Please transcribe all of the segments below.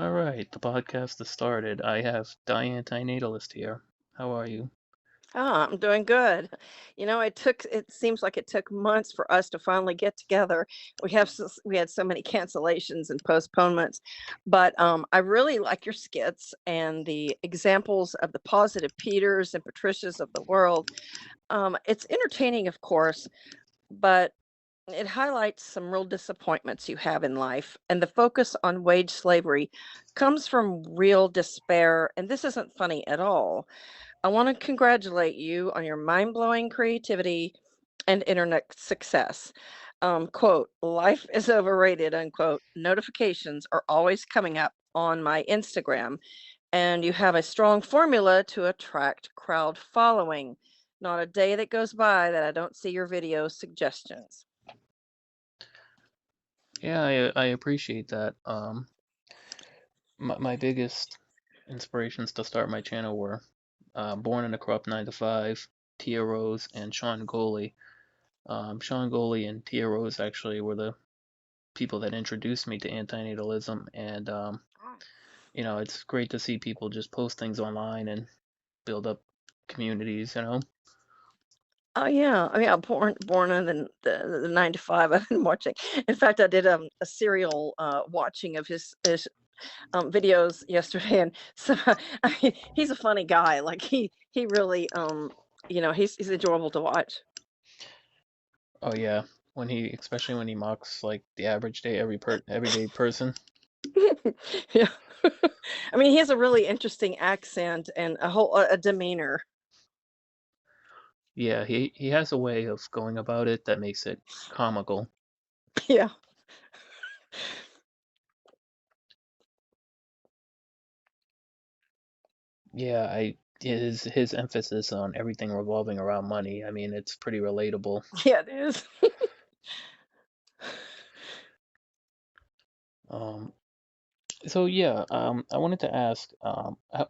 All right, the podcast has started. I have diANtinatalist here. How are you? I'm doing good. It seems like it took months for us to finally get together. We had so many cancellations and postponements, but I really like your skits and the examples of the positive Peters and Patricias of the world. It's entertaining, of course, but it highlights some real disappointments you have in life, and the focus on wage slavery comes from real despair, and this isn't funny at all. I want to congratulate you on your mind blowing creativity and internet success. Quote, life is overrated, unquote. Notifications are always coming up on my Instagram, and you have a strong formula to attract crowd following. Not a day that goes by that I don't see your video suggestions. Yeah, I appreciate that. My biggest inspirations to start my channel were Born in a Corrupt 9 to 5, Tia Rose, and Sean Goley. Sean Goley and Tia Rose actually were the people that introduced me to antinatalism, and it's great to see people just post things online and build up communities. Oh yeah, I mean, I born in the 9 to 5. I've been watching. In fact, I did a serial watching of his videos yesterday, and so I mean, he's a funny guy. Like he really he's enjoyable to watch. Oh yeah, especially when he mocks like the average day everyday person. Yeah, I mean, he has a really interesting accent and a demeanor. Yeah, he has a way of going about it that makes it comical. Yeah. Yeah, I his emphasis on everything revolving around money. I mean, it's pretty relatable. Yeah, it is. Um, so yeah, I wanted to ask,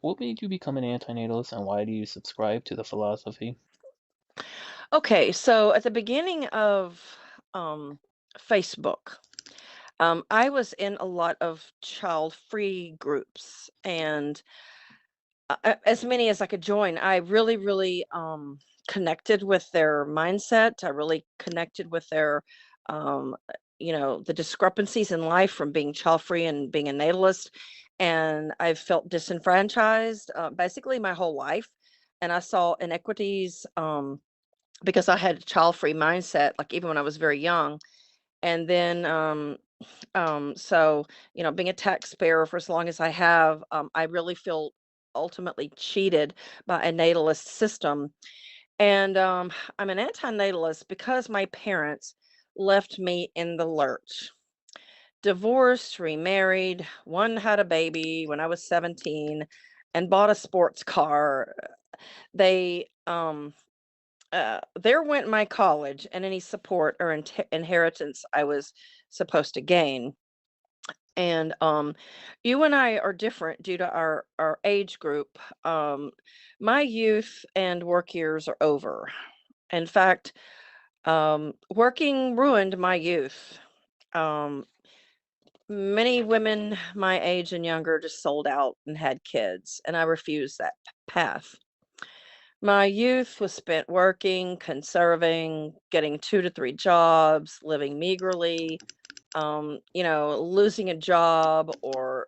what made you become an antinatalist, and why do you subscribe to the philosophy? Okay, so at the beginning of um, Facebook, I was in a lot of child-free groups, and as many as I could join, I really, really connected with their mindset. I really connected with their, um, the discrepancies in life from being child-free and being a natalist. And I've felt disenfranchised basically my whole life. And I saw inequities because I had a child-free mindset, like even when I was very young. And then so, being a taxpayer for as long as I have, I really feel ultimately cheated by a natalist system. And I'm an antinatalist because my parents left me in the lurch. Divorced, remarried, one had a baby when I was 17 and bought a sports car. They there went my college and any support or inheritance I was supposed to gain. And you and I are different due to our age group. My youth and work years are over. In fact, working ruined my youth. Um, Many women my age and younger just sold out and had kids, and I refused that path. My youth was spent working, conserving, getting 2 to 3 jobs, living meagerly, losing a job or,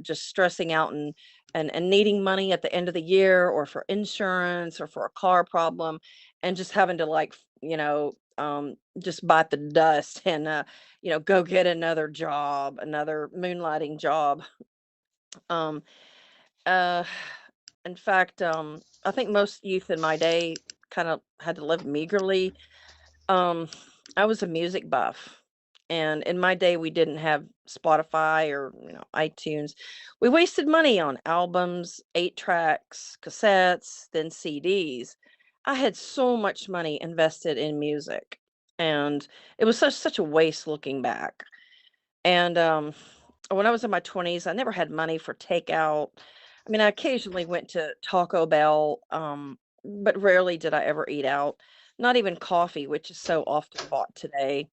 just stressing out and needing money at the end of the year or for insurance or for a car problem and just having to just bite the dust and go get another job, another moonlighting job. Um uh in fact, I think most youth in my day kind of had to live meagerly. um, I was a music buff, and in my day, we didn't have Spotify or, iTunes. We wasted money on albums, 8 tracks, cassettes, then CDs. I had so much money invested in music, and it was such a waste looking back. And when I was in my 20s, I never had money for takeout. I mean, I occasionally went to Taco Bell, but rarely did I ever eat out. Not even coffee, which is so often bought today.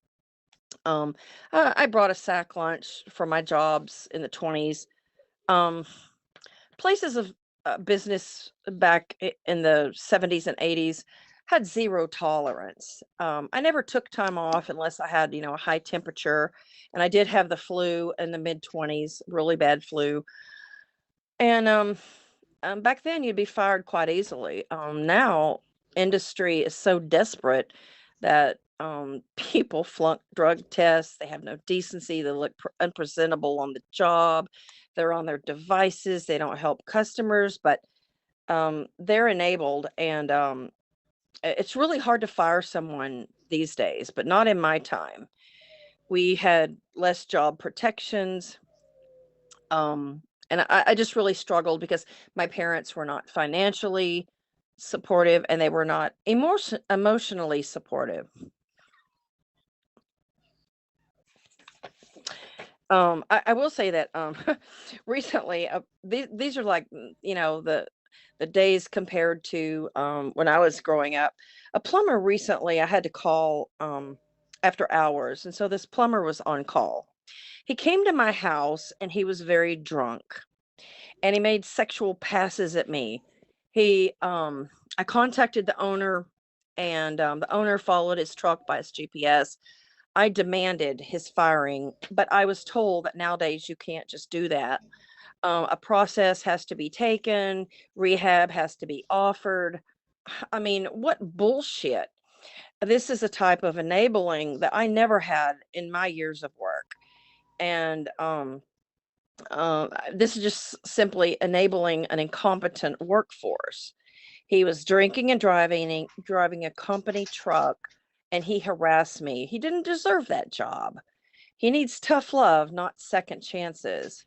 I brought a sack lunch for my jobs in the 20s. Um, Places of business back in the 70s and 80s had zero tolerance. I never took time off unless I had, a high temperature, and I did have the flu in the mid 20s, really bad flu. And back then, you'd be fired quite easily. Now, industry is so desperate that people flunk drug tests. They have no decency. They look unpresentable on the job. They're on their devices. They don't help customers, but they're enabled. And it's really hard to fire someone these days, but not in my time. We had less job protections. And I just really struggled because my parents were not financially supportive and they were not emotionally supportive. I will say that recently, these are like the days compared to when I was growing up. A plumber recently, I had to call after hours, and so this plumber was on call. He came to my house and he was very drunk and he made sexual passes at me. He I contacted the owner and the owner followed his truck by his GPS. I demanded his firing, but I was told that nowadays you can't just do that. A process has to be taken, rehab has to be offered. I mean, what bullshit. This is a type of enabling that I never had in my years of work. And this is just simply enabling an incompetent workforce. He was drinking and driving a company truck, and he harassed me. He didn't deserve that job. He needs tough love, not second chances.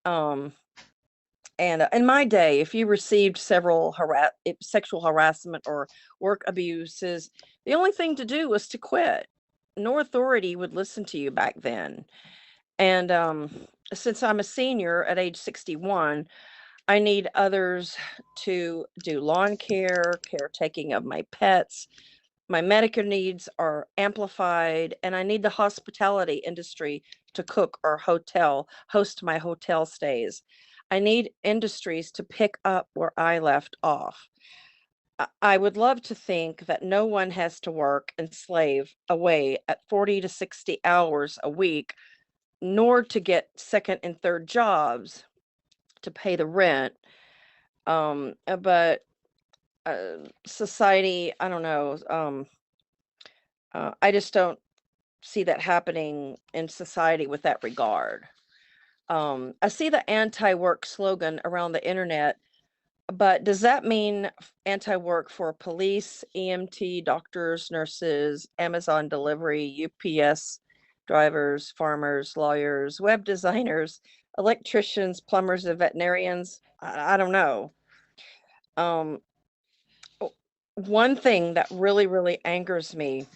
Um, and in my day, if you received several sexual harassment or work abuses, the only thing to do was to quit. No authority would listen to you back then. And since I'm a senior at age 61, I need others to do lawn care, caretaking of my pets. My medical needs are amplified, and I need the hospitality industry to cook or host my hotel stays. I need industries to pick up where I left off. I would love to think that no one has to work and slave away at 40 to 60 hours a week, nor to get second and third jobs to pay the rent. But society, I don't know. I just don't see that happening in society with that regard. I see the anti-work slogan around the internet, but does that mean anti-work for police, EMT, doctors, nurses, Amazon delivery, UPS drivers, farmers, lawyers, web designers, electricians, plumbers, and veterinarians? I don't know. Um, One thing that really, really angers me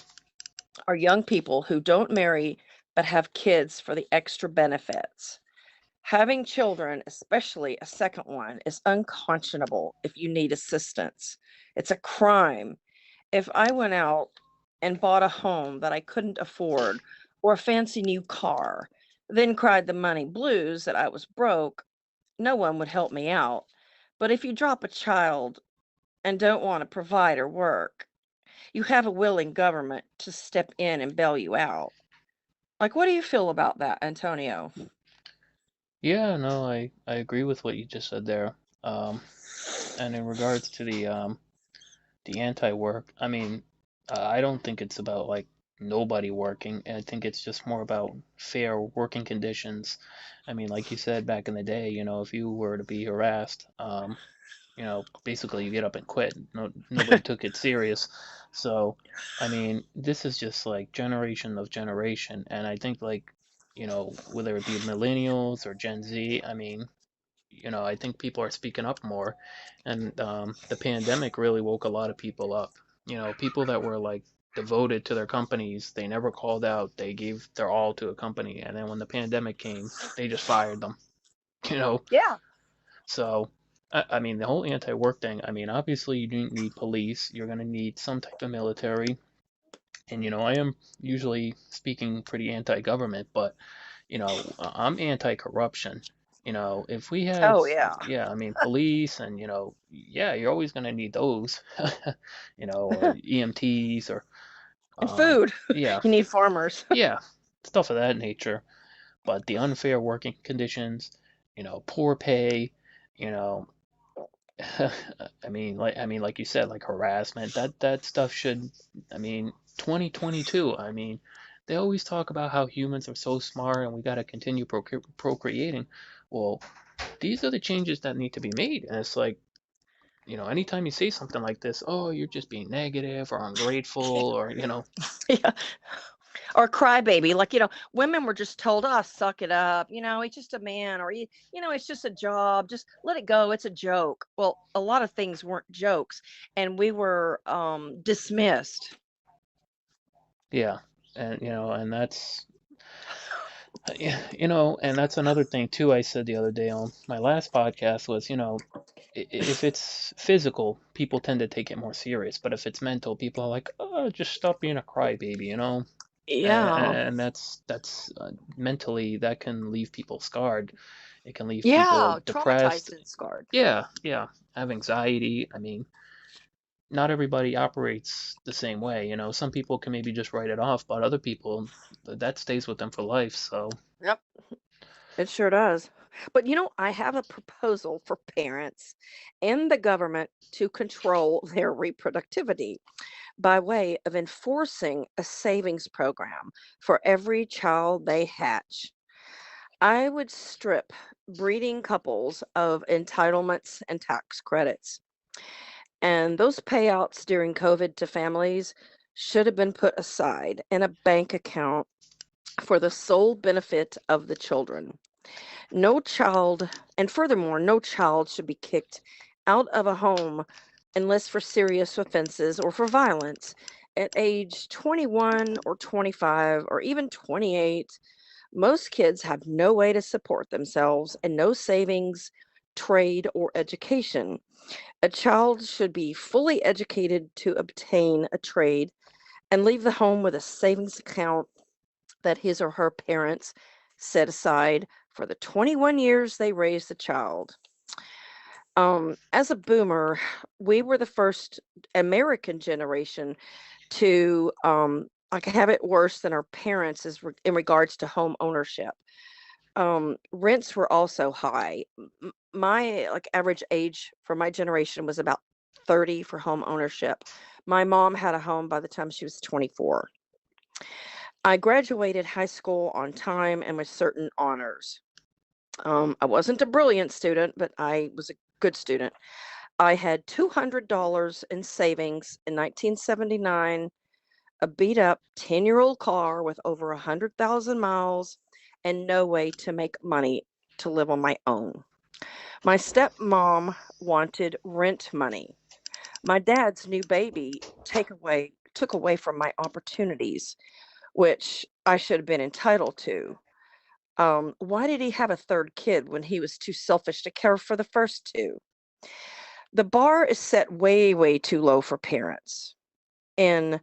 are young people who don't marry but have kids for the extra benefits. Having children, especially a second one, is unconscionable if you need assistance. It's a crime. If I went out and bought a home that I couldn't afford or a fancy new car, then cried the money blues that I was broke, no one would help me out. But if you drop a child and don't want to provide or work, you have a willing government to step in and bail you out. Like, what do you feel about that, Antonio? Yeah, no, I agree with what you just said there. Um, and in regards to the anti-work, I mean, I don't think it's about like nobody working. I think it's just more about fair working conditions. I mean, like you said back in the day, if you were to be harassed, basically you get up and quit. No, nobody took it serious. So, I mean, this is just like generation of generation, and I think like, whether it be millennials or Gen Z, I mean, I think people are speaking up more, and the pandemic really woke a lot of people up. People that were like devoted to their companies, they never called out, they gave their all to a company, and then when the pandemic came, they just fired them. You know, Yeah. so, I mean, the whole anti-work thing, I mean, obviously you do need police, you're going to need some type of military, and, I am usually speaking pretty anti-government, but, I'm anti-corruption. If we had, Oh, yeah. yeah, I mean, police and, yeah, you're always going to need those, or EMTs or, And um, food. yeah, You need farmers. yeah, stuff of that nature. But the unfair working conditions, poor pay, you know, like you said, like harassment, that stuff should, I mean, 2022, I mean, they always talk about how humans are so smart and we got to continue procreating. Well, these are the changes that need to be made. And it's like, anytime you say something like this, oh, you're just being negative or ungrateful or, Yeah. Or crybaby, like, women were just told, "Oh, suck it up, it's just a man," or it's just a job, just let it go, it's a joke. Well, a lot of things weren't jokes, and we were dismissed. yeah. And, and that's, yeah, and that's another thing too I said the other day on my last podcast was, if it's physical, people tend to take it more serious, but if it's mental, people are like, oh, just stop being a crybaby, Yeah. and that's mentally that can leave people scarred. It can leave people Yeah, depressed. traumatized and scarred. Yeah, yeah, have anxiety. I mean, not everybody operates the same way, Some people can maybe just write it off, but other people, that stays with them for life. So, Yep, it sure does. But I have a proposal for parents and the government to control their reproductivity by way of enforcing a savings program for every child they hatch. I would strip breeding couples of entitlements and tax credits. And those payouts during COVID to families should have been put aside in a bank account for the sole benefit of the children. No child, and furthermore, no child should be kicked out of a home unless for serious offenses or for violence at age 21 or 25 or even 28. Most kids have no way to support themselves and no savings, trade, or education. A child should be fully educated to obtain a trade and leave the home with a savings account that his or her parents set aside for the 21 years they raised the child. As a boomer, we were the first American generation to like have it worse than our parents in regards to home ownership. Rents were also high. My like average age for my generation was about 30 for home ownership. My mom had a home by the time she was 24. I graduated high school on time and with certain honors. I wasn't a brilliant student, but I was a good student. I had $200 in savings in 1979, a beat up 10-year-old car with over 100,000 miles, and no way to make money to live on my own. My stepmom wanted rent money. My dad's new baby took away from my opportunities, which I should have been entitled to. Why did he have a third kid when he was too selfish to care for the first two? The bar is set way, way too low for parents. In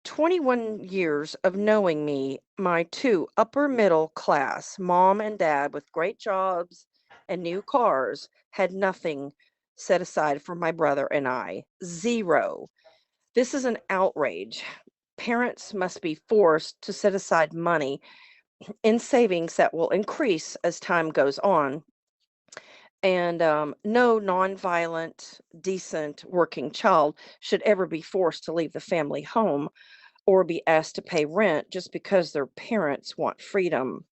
21 years of knowing me, my two upper middle class mom and dad with great jobs and new cars had nothing set aside for my brother and I. Zero. This is an outrage. Parents must be forced to set aside money in savings that will increase as time goes on. And no nonviolent, decent working child should ever be forced to leave the family home or be asked to pay rent just because their parents want freedom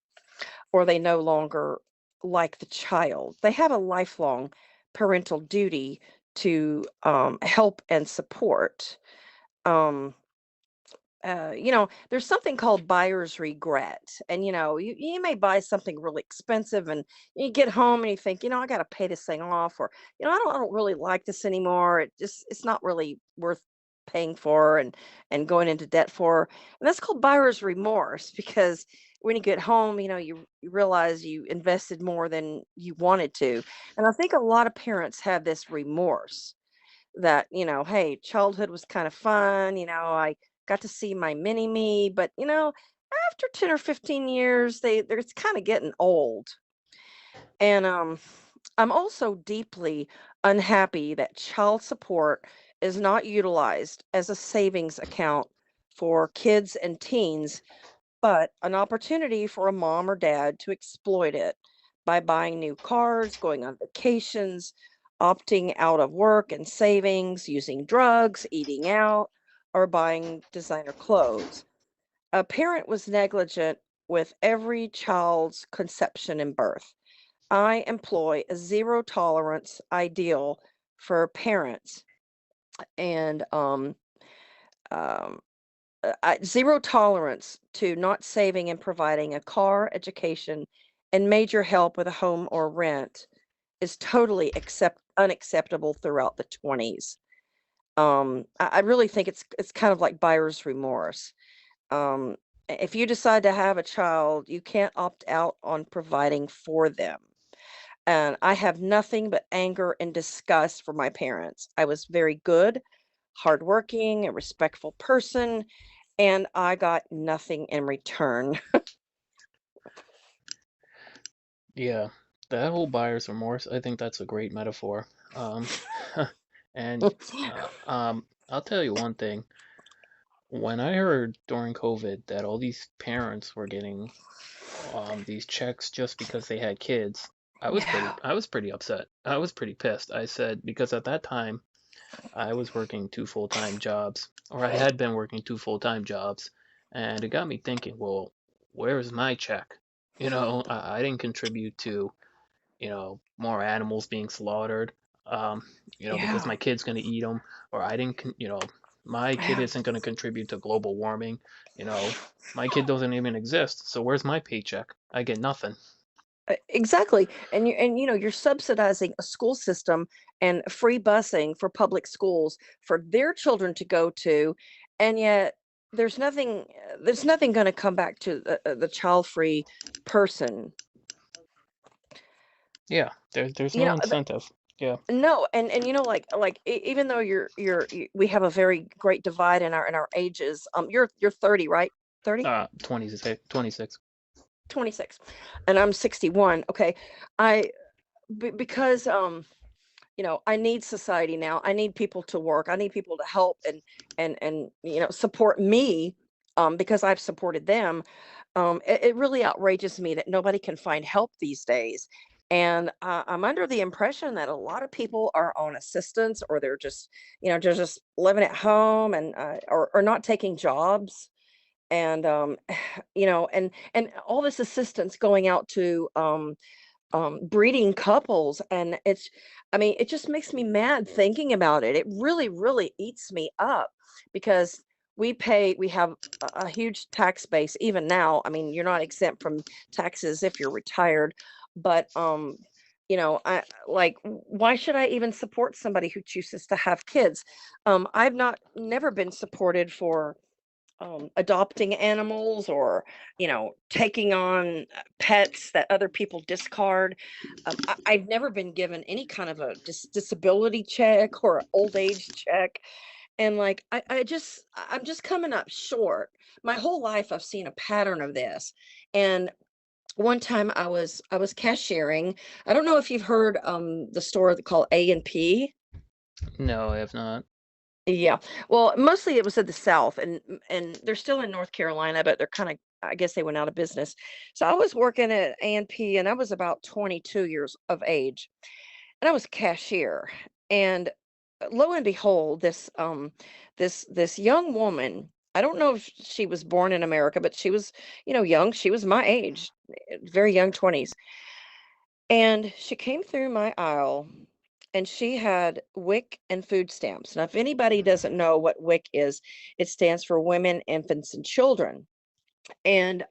or they no longer like the child. They have a lifelong parental duty to help and support. Um, there's something called buyer's regret. And, you may buy something really expensive and you get home and you think, I got to pay this thing off, or, I don't really like this anymore. It's not really worth paying for and going into debt for. And that's called buyer's remorse because when you get home, you realize you invested more than you wanted to. And I think a lot of parents have this remorse that, hey, childhood was kind of fun. I got to see my mini me, but after 10 or 15 years, they're it's kind of getting old. And I'm also deeply unhappy that child support is not utilized as a savings account for kids and teens, but an opportunity for a mom or dad to exploit it by buying new cars, going on vacations, opting out of work and savings, using drugs, eating out, or buying designer clothes. A parent was negligent with every child's conception and birth. I employ a zero tolerance ideal for parents and um, zero tolerance to not saving and providing a car, education, and major help with a home or rent is totally unacceptable throughout the 20s. I really think it's kind of like buyer's remorse. Um, if you decide to have a child, you can't opt out on providing for them. And I have nothing but anger and disgust for my parents. I was very good, hardworking, a respectful person, and I got nothing in return. Yeah, that whole buyer's remorse, I think that's a great metaphor. Um, and I'll tell you one thing. When I heard during COVID that all these parents were getting these checks just because they had kids, Yeah. I was pretty upset. I was pretty pissed. I said because at that time I was working two full-time jobs, or I had been working two full-time jobs, and it got me thinking, well, where's my check? I didn't contribute to, more animals being slaughtered, um, because Yeah. my kid's gonna eat them, or I didn't, my kid Yeah. isn't gonna contribute to global warming, you know, my kid doesn't even exist, so where's my paycheck? I get nothing. Exactly. And you're subsidizing a school system and free busing for public schools for their children to go to, and yet there's nothing going to come back to the child-free person. Yeah, there's You no know, incentive. Yeah, no, and like even though we have a very great divide in our ages. You're 30, right? 30? 26, 26. 26. And I'm 61. Okay. I because I need society now. I need people to work. I need people to help and support me because I've supported them. It really outrages me that nobody can find help these days. And I'm under the impression that a lot of people are on assistance, or they're just living at home and or not taking jobs. And and all this assistance going out to breeding couples, and it just makes me mad thinking about it. It really, really eats me up because we have a huge tax base even now. I mean, you're not exempt from taxes if you're retired, but I like, why should I even support somebody who chooses to have kids? I've not never been supported for adopting animals, or taking on pets that other people discard. I've never been given any kind of a disability check or old age check. And like, I'm just coming up short. My whole life I've seen a pattern of this. And one time I was cashiering. I don't know if you've heard the store called A&P. No, I have not. Yeah. Well, mostly it was in the South, and they're still in North Carolina, but they're kind of, I guess they went out of business. So I was working at A&P, and I was about 22 years of age, and I was cashier. And lo and behold, this young woman, I don't know if she was born in America, but she was, young. She was my age, very young 20s. And she came through my aisle, and she had WIC and food stamps. Now, if anybody doesn't know what WIC is, it stands for Women, Infants, and Children. And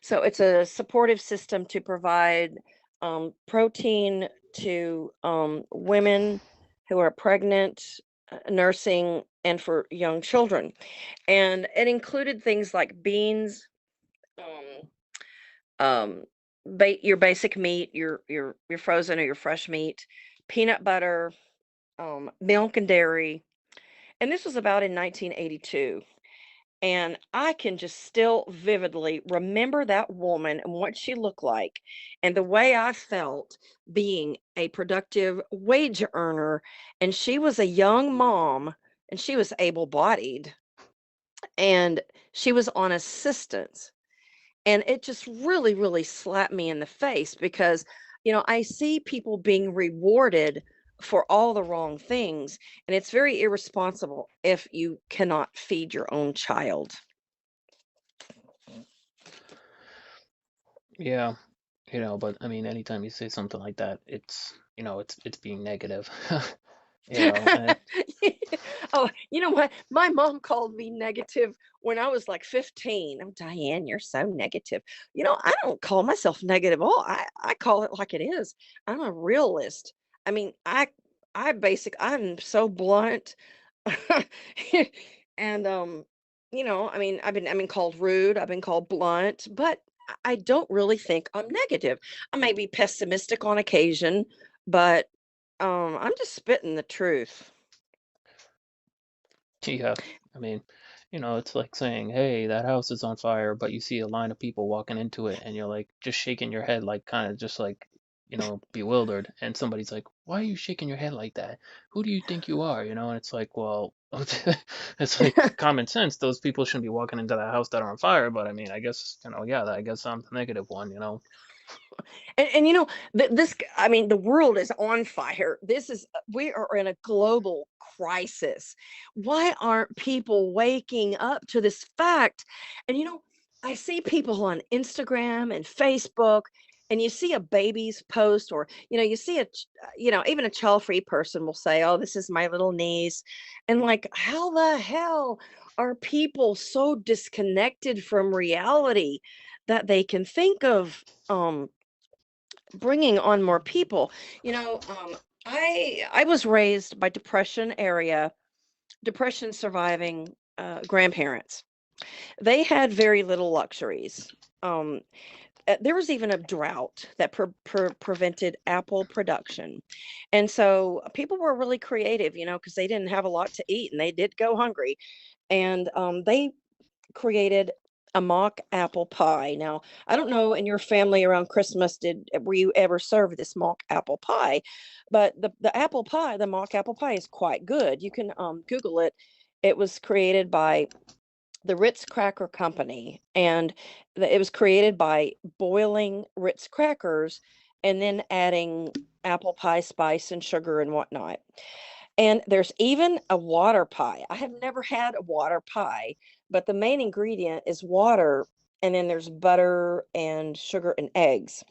so it's a supportive system to provide protein to women who are pregnant, nursing, and for young children. And it included things like beans, um, um, your basic meat, your frozen or your fresh meat, peanut butter, milk and dairy. And this was about in 1982. And I can just still vividly remember that woman and what she looked like and the way I felt being a productive wage earner. And she was a young mom and she was able bodied and she was on assistance. And it just really, really slapped me in the face because, I see people being rewarded for all the wrong things. And it's very irresponsible if you cannot feed your own child. Yeah, but I mean, anytime you say something like that, it's being negative. You know, and Oh, you know what? My mom called me negative when I was like 15. Oh, Diane, you're so negative. I don't call myself negative at all. I call it like it is. I'm a realist. I mean, I'm so blunt. And I mean, I've been called rude, I've been called blunt, but I don't really think I'm negative. I may be pessimistic on occasion, but I'm just spitting the truth. yeah, I mean, it's like saying, "Hey, that house is on fire," but you see a line of people walking into it, and you're like just shaking your head, like kind of just like, bewildered. And somebody's like, "Why are you shaking your head like that? Who do you think you are?" And it's like, well, it's like common sense. Those people shouldn't be walking into that house that are on fire. But I mean, I guess, yeah, I guess I'm the negative one. And I mean, the world is on fire. We are in a global crisis. Why aren't people waking up to this fact? And I see people on Instagram and Facebook, and you see a baby's post, or you see even a child-free person will say, "Oh, this is my little niece," and like, how the hell are people so disconnected from reality that they can think of bringing on more people. I was raised by depression surviving grandparents. They had very little luxuries. Um, there was even a drought that prevented apple production, and so people were really creative, because they didn't have a lot to eat and they did go hungry, and they created a mock apple pie. Now, I don't know in your family around Christmas were you ever served this mock apple pie, but the mock apple pie is quite good. You can Google it. It was created by the Ritz Cracker Company, and it was created by boiling Ritz crackers and then adding apple pie spice and sugar and whatnot. And there's even a water pie. I have never had a water pie, but the main ingredient is water, and then there's butter and sugar and eggs.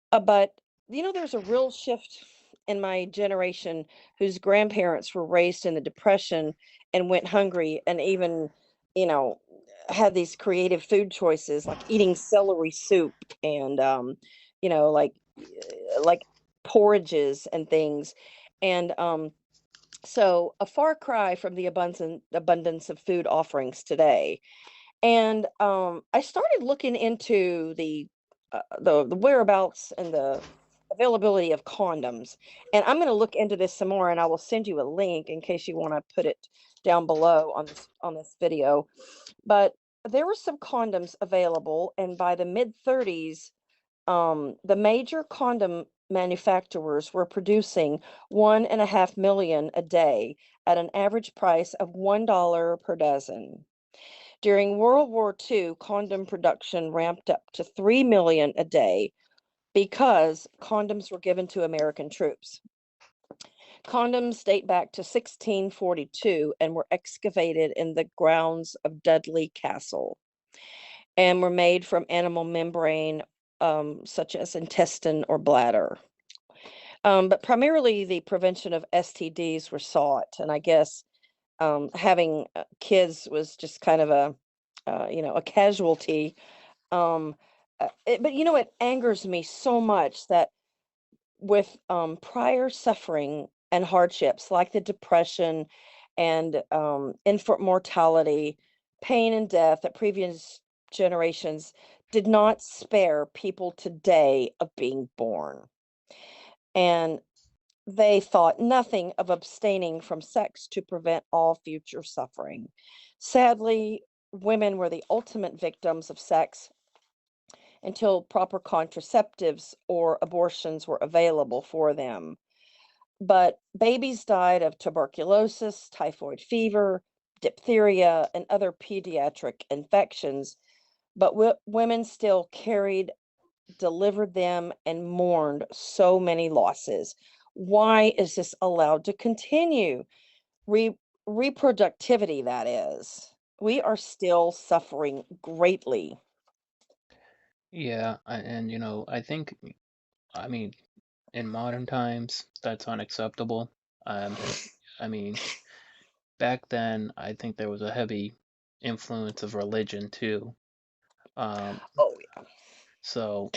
But there's a real shift in my generation whose grandparents were raised in the Depression and went hungry, and even, you know, had these creative food choices like eating celery soup and, like porridges and things. And so a far cry from the abundance of food offerings today. And I started looking into the whereabouts and the availability of condoms. And I'm going to look into this some more, and I will send you a link in case you want to put it down below on this video. But there were some condoms available, and by the mid 30s, the major condom manufacturers were producing 1.5 million a day at an average price of $1 per dozen. During World War II, condom production ramped up to 3 million a day because condoms were given to American troops. Condoms date back to 1642 and were excavated in the grounds of Dudley Castle and were made from animal membrane, such as intestine or bladder. But primarily, the prevention of STDs were sought, and I guess having kids was just kind of a casualty. But it angers me so much that with prior suffering and hardships like the depression and infant mortality, pain and death that previous generations did not spare people today of being born. And they thought nothing of abstaining from sex to prevent all future suffering. Sadly, women were the ultimate victims of sex until proper contraceptives or abortions were available for them. But babies died of tuberculosis, typhoid fever, diphtheria, and other pediatric infections. But women still carried, delivered them, and mourned so many losses. Why is this allowed to continue? Re- Reproductivity, that is. We are still suffering greatly. Yeah, and I think, I mean, in modern times, that's unacceptable. Um, I mean, back then, I think there was a heavy influence of religion too. Um, Oh, yeah. so,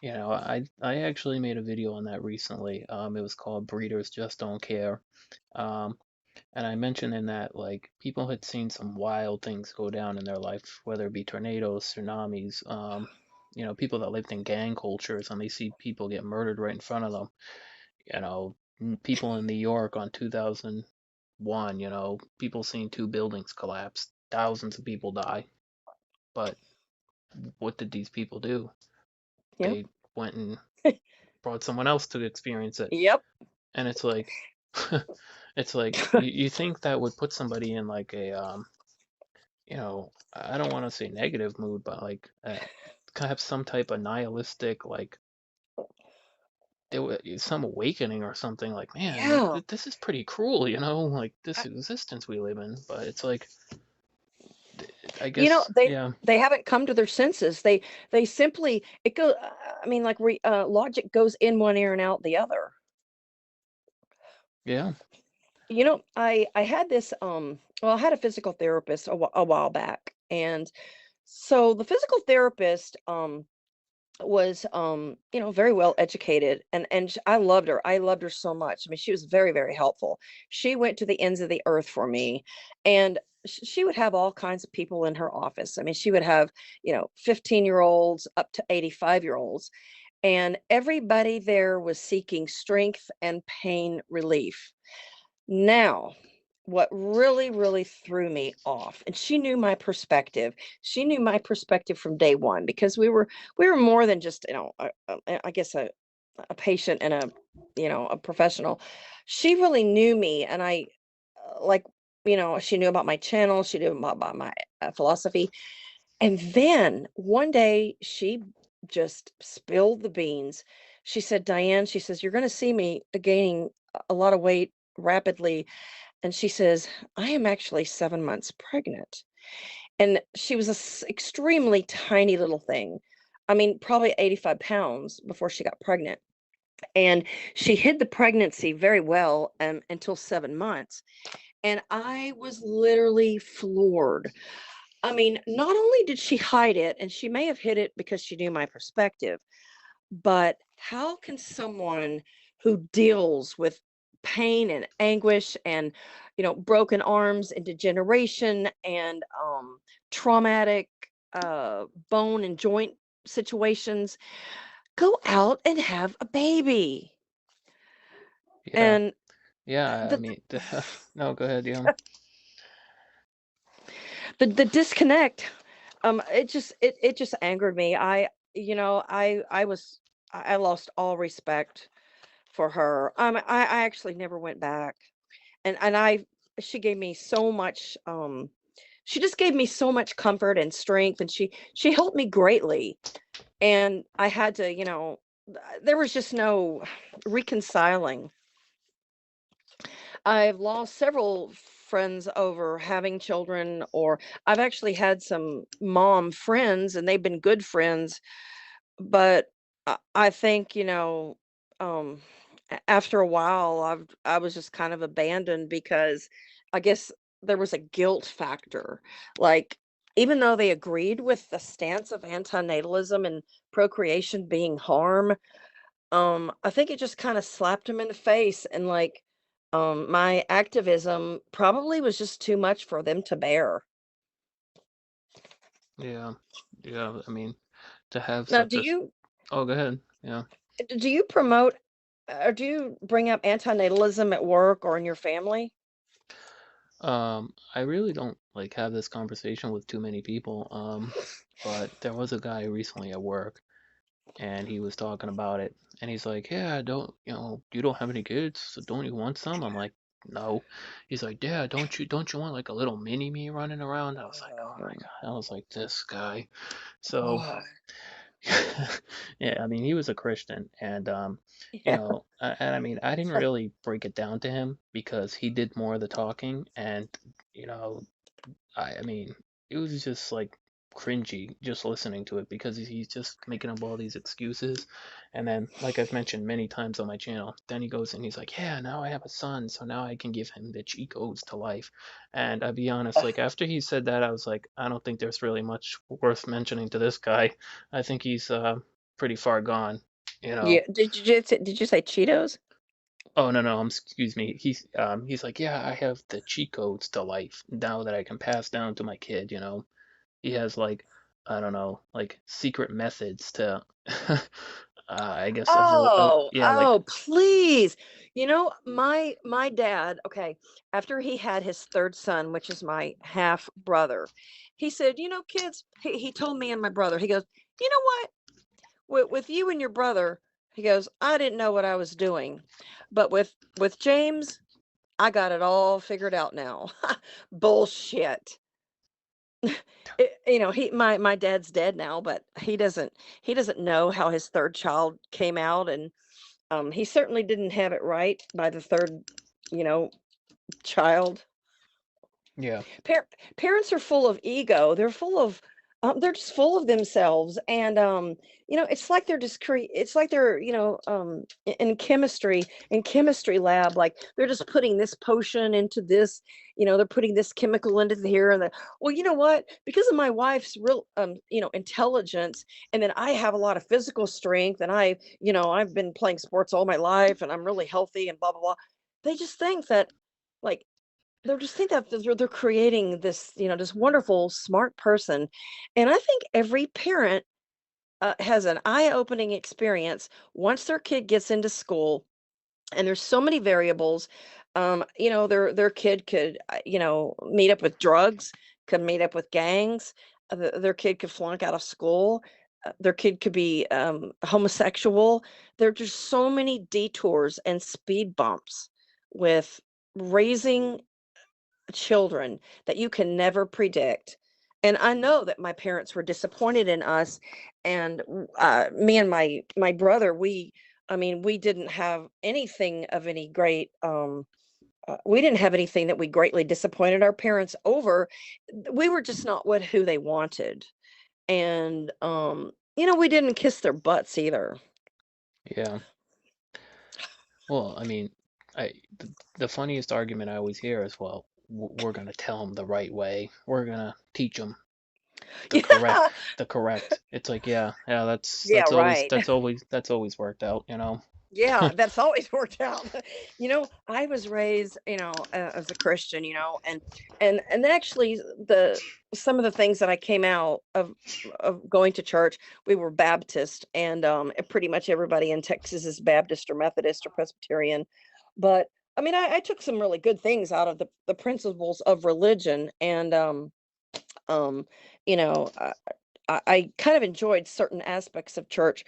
I actually made a video on that recently. It was called "Breeders Just Don't Care." Um, and I mentioned in that, like, people had seen some wild things go down in their life, whether it be tornadoes, tsunamis, people that lived in gang cultures and they see people get murdered right in front of them. People in New York on 2001, people seeing two buildings collapse, thousands of people die. But what did these people do? Yep. They went and brought someone else to experience it. Yep. And it's like, it's like you think that would put somebody in like a I don't want to say negative mood, but like have some type of nihilistic, like some awakening or something. Like, man, like Yeah. this is pretty cruel, like this existence we live in. But it's like, I You know, guess, they yeah, they haven't come to their senses. They simply it go I mean, like, logic goes in one ear and out the other. yeah, I had this, well, I had a physical therapist a while back, and so the physical therapist, was, very well educated, and I loved her. I loved her so much. I mean, she was very, very helpful. She went to the ends of the earth for me, and she would have all kinds of people in her office. I mean, she would have, 15-year-olds up to 85-year-olds, and everybody there was seeking strength and pain relief. Now, what really, really threw me off, and she knew my perspective. She knew my perspective from day one because we were more than just, I guess a patient and a professional. She really knew me, and like, she knew about my channel. She knew about my philosophy. And then one day she just spilled the beans. She said, "Diane," she says, "you're going to see me gaining a lot of weight rapidly." And she says, "I am actually 7 months pregnant." And she was extremely tiny little thing. I mean, probably 85 pounds before she got pregnant. And she hid the pregnancy very well, until 7 months. And I was literally floored. I mean, not only did she hide it, and she may have hid it because she knew my perspective, but how can someone who deals with pain and anguish and, broken arms and degeneration and traumatic bone and joint situations go out and have a baby? yeah, And yeah. I the mean, no, go ahead, yeah, the disconnect, it just angered me. I lost all respect for her. I actually never went back, and I she gave me so much. She just gave me so much comfort and strength, and she helped me greatly. And I had to, there was just no reconciling. I've lost several friends over having children, or I've actually had some mom friends, and they've been good friends. But I think, um, after a while, I was just kind of abandoned because I guess there was a guilt factor. Like, even though they agreed with the stance of antinatalism and procreation being harm, I think it just kind of slapped him in the face, and like, my activism probably was just too much for them to bear. yeah, yeah. I mean, to have Now, such a, oh, go ahead, yeah. do you promote or do you bring up antinatalism at work or in your family? I really don't like have this conversation with too many people. But there was a guy recently at work, and he was talking about it, and he's like, "Yeah, don't you don't have any kids, so don't you want some?" I'm like, "No." He's like, "Yeah, don't you want like a little mini me running around?" I was like, "Oh my Oh, God." I was like, "This guy." So, oh, yeah, I mean, he was a Christian, and yeah. and I mean, I didn't really break it down to him because he did more of the talking, and you know, I mean, it was just like cringy just listening to it because he's just making up all these excuses. And then, like I've mentioned many times on my channel, then he goes and he's like, "Yeah, now I have a son, so now I can give him the cheat codes to life." And I'll be honest, like after he said that, I was like, I don't think there's really much worth mentioning to this guy. I think he's pretty far gone, you Yeah. know. Did you say Cheetos? Oh no no, excuse me. He's like, "Yeah, I have the cheat codes to life now that I can pass down to my kid." He has like, I don't know, like secret methods to I guess avoid Oh, yeah, like oh, please. My dad, okay, after he had his third son, which is my half brother, he said, kids, he told me and my brother, he goes, you know what? With you and your brother, he goes, I didn't know what I was doing. But with James, I got it all figured out now. Bullshit. My dad's dead now, but he doesn't know how his third child came out, and he certainly didn't have it right by the third, you know, child. yeah. Par Parents are full of ego. They're just full of themselves, and it's like it's like they're, in chemistry lab, like they're just putting this potion into this, they're putting this chemical into here and the well, you know what? Because of my wife's real, intelligence, and then I have a lot of physical strength, and I've been playing sports all my life, and I'm really healthy, and blah blah blah. They just think that, like, they're just think that they're creating this, this wonderful, smart person. And I think every parent has an eye-opening experience once their kid gets into school, and there's so many variables. Their kid could, meet up with drugs, could meet up with gangs. Their kid could flunk out of school. Their kid could be homosexual. There are just so many detours and speed bumps with raising children that you can never predict. And I know that my parents were disappointed in us, and me and my brother, I mean, we didn't have anything of any great. We didn't have anything that we greatly disappointed our parents over. We were just not what who they wanted, and we didn't kiss their butts either. Yeah. Well, I mean, the funniest argument I always hear is, well, we're gonna tell them the right way. We're gonna teach them the correct Yeah, the correct. It's like, yeah, yeah, that's yeah, that's always right. that's always that's always worked out. Yeah, that's always worked out. I was raised, as a Christian, and actually the some of the things that I came out of going to church, we were Baptist, and pretty much everybody in Texas is Baptist or Methodist or Presbyterian. But I mean, I took some really good things out of the principles of religion, and um, you know, I, I kind of enjoyed certain aspects of church.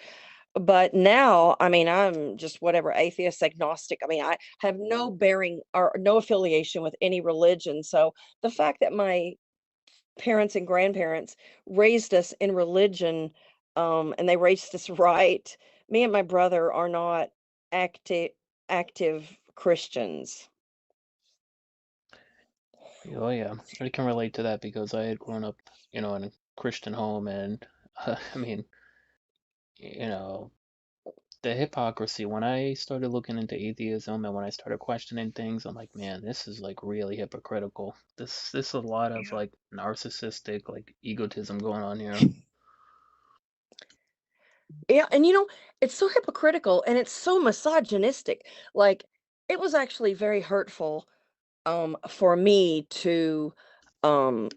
But now, I mean, I'm just whatever, atheist, agnostic. I mean, I have no bearing or no affiliation with any religion. So the fact that my parents and grandparents raised us in religion, and they raised us right, me and my brother are not active Christians. Oh yeah, I can relate to that because I had grown up, in a Christian home, and I mean, you know, the hypocrisy when I started looking into atheism and when I started questioning things, I'm like, man, this is like really hypocritical. This is a lot of like narcissistic like egotism going on here. Yeah, and it's so hypocritical and it's so misogynistic. Like, it was actually very hurtful for me to um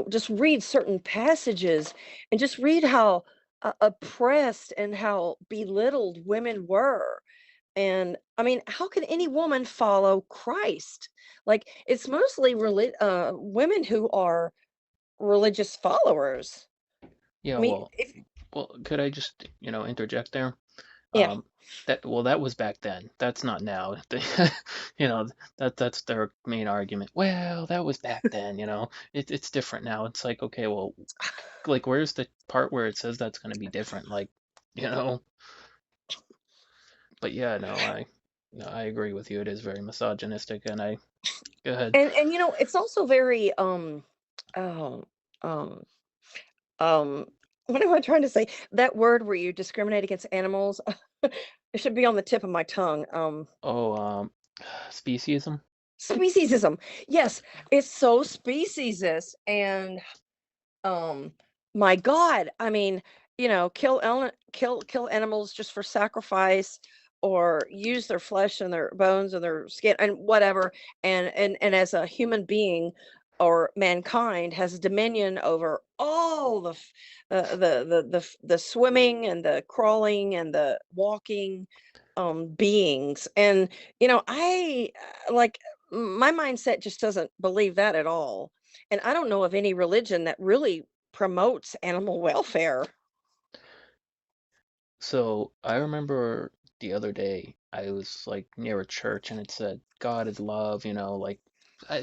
just read certain passages and just read how oppressed and how belittled women were. And I mean, how can any woman follow Christ? Like, it's mostly women who are religious followers. Yeah, I mean, if well, could I just, interject there? yeah. Um, that was back then. That's not now. You know, that's their main argument. Well, that was back then, it's different now. It's like, okay, well, like where's the part where it says that's going to be different? Like, you know, but yeah, no, I agree with you. It is very misogynistic, and I go ahead. And it's also very oh um um what am I trying to say? That word where you discriminate against animals, it should be on the tip of my tongue. Oh, speciesism. Speciesism. Yes, it's so speciesist. And um my god, I mean, kill animals just for sacrifice, or use their flesh and their bones and their skin and whatever, and as a human being or mankind has dominion over all the swimming and the crawling and the walking beings. And I like, my mindset just doesn't believe that at all. And I don't know of any religion that really promotes animal welfare. So I remember the other day I was like near a church and it said God is love, like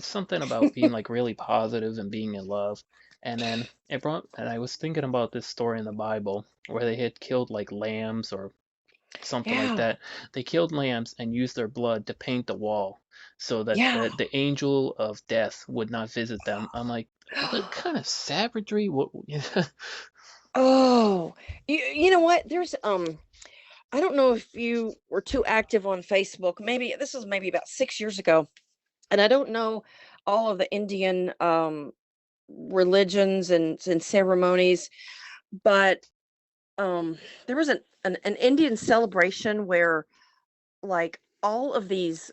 something about being like really positive and being in love. And then and I was thinking about this story in the Bible where they had killed like lambs or something like Yeah. that. They killed lambs and used their blood to paint the wall so that Yeah. the angel of death would not visit them. I'm like, what kind of savagery? What? Oh, you know what? There's I don't know if you were too active on Facebook. Maybe this was maybe about 6 years ago, and I don't know all of the Indian religions and ceremonies, but there was an Indian celebration where, like, all of these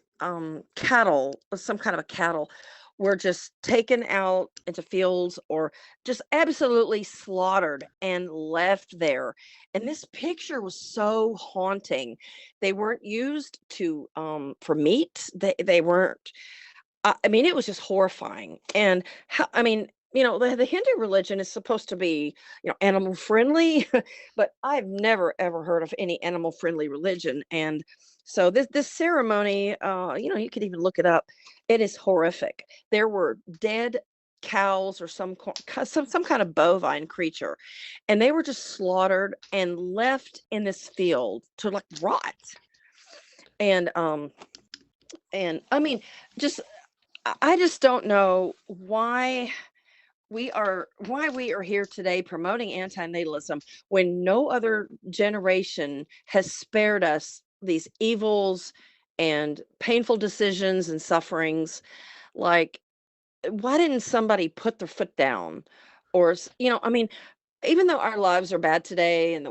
cattle, some kind of a cattle, were just taken out into fields or just absolutely slaughtered and left there. And this picture was so haunting. They weren't used to for meat. They weren't, I mean, it was just horrifying. And how, I mean, the Hindu religion is supposed to be, animal friendly, but I've never ever heard of any animal friendly religion. And so this ceremony, you could even look it up. It is horrific. There were dead cows or some kind of bovine creature, and they were just slaughtered and left in this field to like rot. And I mean, just I just don't know why we are here today promoting antinatalism when no other generation has spared us these evils and painful decisions and sufferings. Like, why didn't somebody put their foot down? Or I mean, even though our lives are bad today, and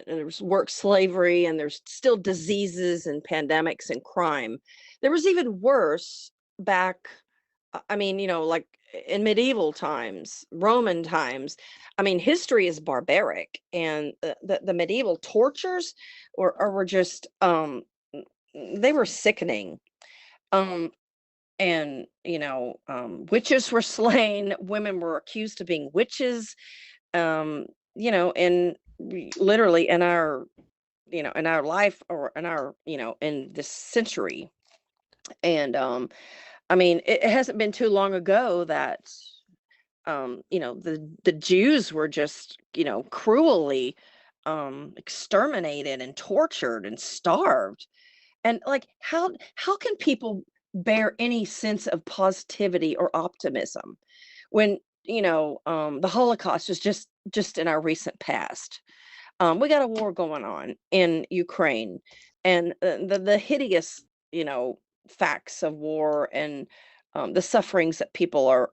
there's work slavery and there's still diseases and pandemics and crime, there was even worse back. I mean, like in medieval times, Roman times. I mean, history is barbaric, and the medieval tortures were just they were sickening. Um, and witches were slain, women were accused of being witches. um and literally in our life, or in our in this century. And I mean, it hasn't been too long ago that the Jews were just cruelly exterminated and tortured and starved. And like, how can people bear any sense of positivity or optimism when the Holocaust is just in our recent past? We got a war going on in Ukraine, and the hideous, facts of war, and the sufferings that people are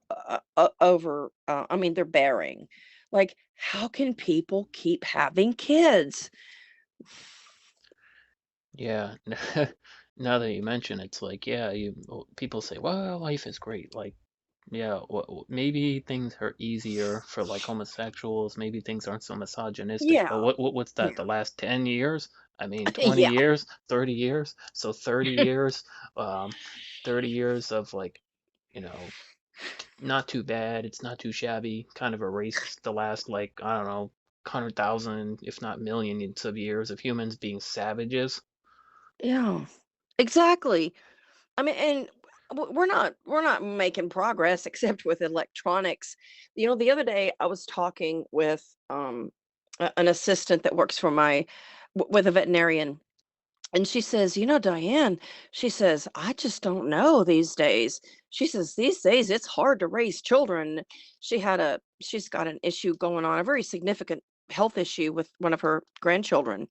over. I mean, they're bearing. Like, how can people keep having kids? Yeah. Now that you mention it's like, yeah, people say, well, life is great. Like, yeah, maybe things are easier for like homosexuals. Maybe things aren't so misogynistic. But Yeah, what's that? The yeah, last 10 years? I mean, 20 Yeah. years, 30 years. So um, 30 years of like, you know, not too bad. It's not too shabby. Kind of erased the last like, I don't know, 100,000, if not millions of years of humans being savages. Yeah. Exactly. I mean, and we're not making progress except with electronics. The other day I was talking with an assistant that works for with a veterinarian, and she says, Diane, she says, I just don't know these days. She says, these days it's hard to raise children. She's got an issue going on, a very significant health issue with one of her grandchildren.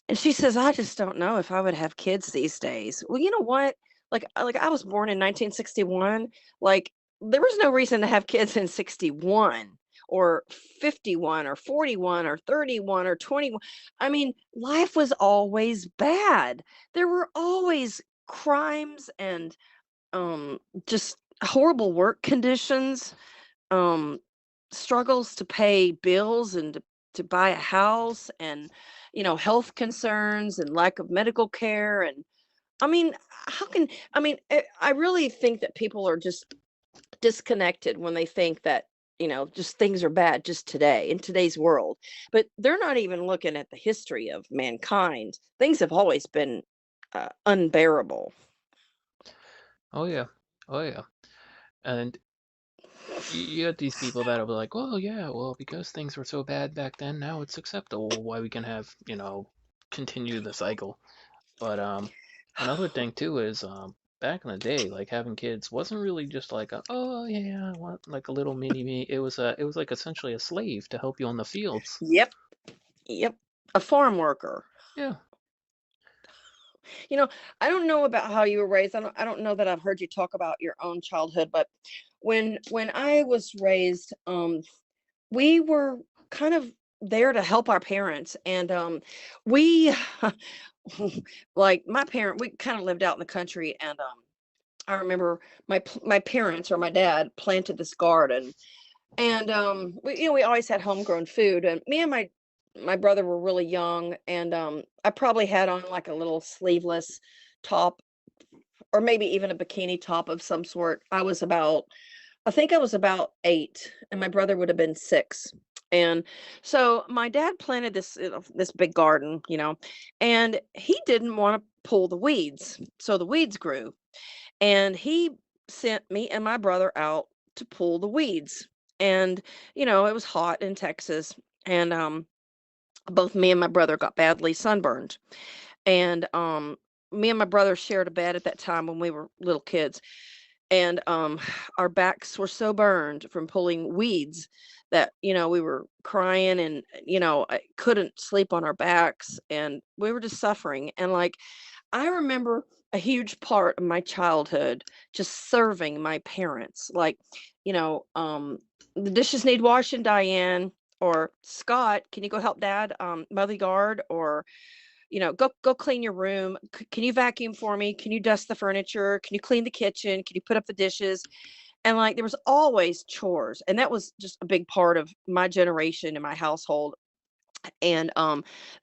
And she says, I just don't know if I would have kids these days. Well, you know what? Like I was born in 1961. Like there was no reason to have kids in 61 or 51 or 41 or 31 or 21. I mean, life was always bad. There were always crimes and um just horrible work conditions, um struggles to pay bills and to buy a house, and health concerns and lack of medical care. And I mean, how can I mean I really think that people are just disconnected when they think that just things are bad just today in today's world, but they're not even looking at the history of mankind. Things have always been unbearable. Oh yeah. Oh yeah. And you get these people that are like, well, yeah, well, because things were so bad back then, now it's acceptable why we can have, continue the cycle. But another thing too is back in the day, like having kids wasn't really just like oh yeah, I want like a little mini me. It was like essentially a slave to help you on the fields. Yep. Yep. A farm worker. Yeah. You know, I don't know about how you were raised. I don't know that I've heard you talk about your own childhood, but when I was raised, we were kind of there to help our parents. And we like my parent, we kind of lived out in the country. And I remember my parents or my dad planted this garden. And we always had homegrown food. And me and my brother were really young, and I probably had on like a little sleeveless top, or maybe even a bikini top of some sort. I think I was about 8, and my brother would have been 6. And so my dad planted this big garden, and he didn't want to pull the weeds. So the weeds grew, and he sent me and my brother out to pull the weeds. And it was hot in Texas, and both me and my brother got badly sunburned. And me and my brother shared a bed at that time when we were little kids. And our backs were so burned from pulling weeds that we were crying, and I couldn't sleep on our backs, and we were just suffering. And like, I remember a huge part of my childhood just serving my parents. Like, you know, um, the dishes need washing, Diane, or Scott, can you go help Dad mow the yard, or go clean your room. Can you vacuum for me? Can you dust the furniture? Can you clean the kitchen? Can you put up the dishes? And like, there was always chores, and that was just a big part of my generation and my household. And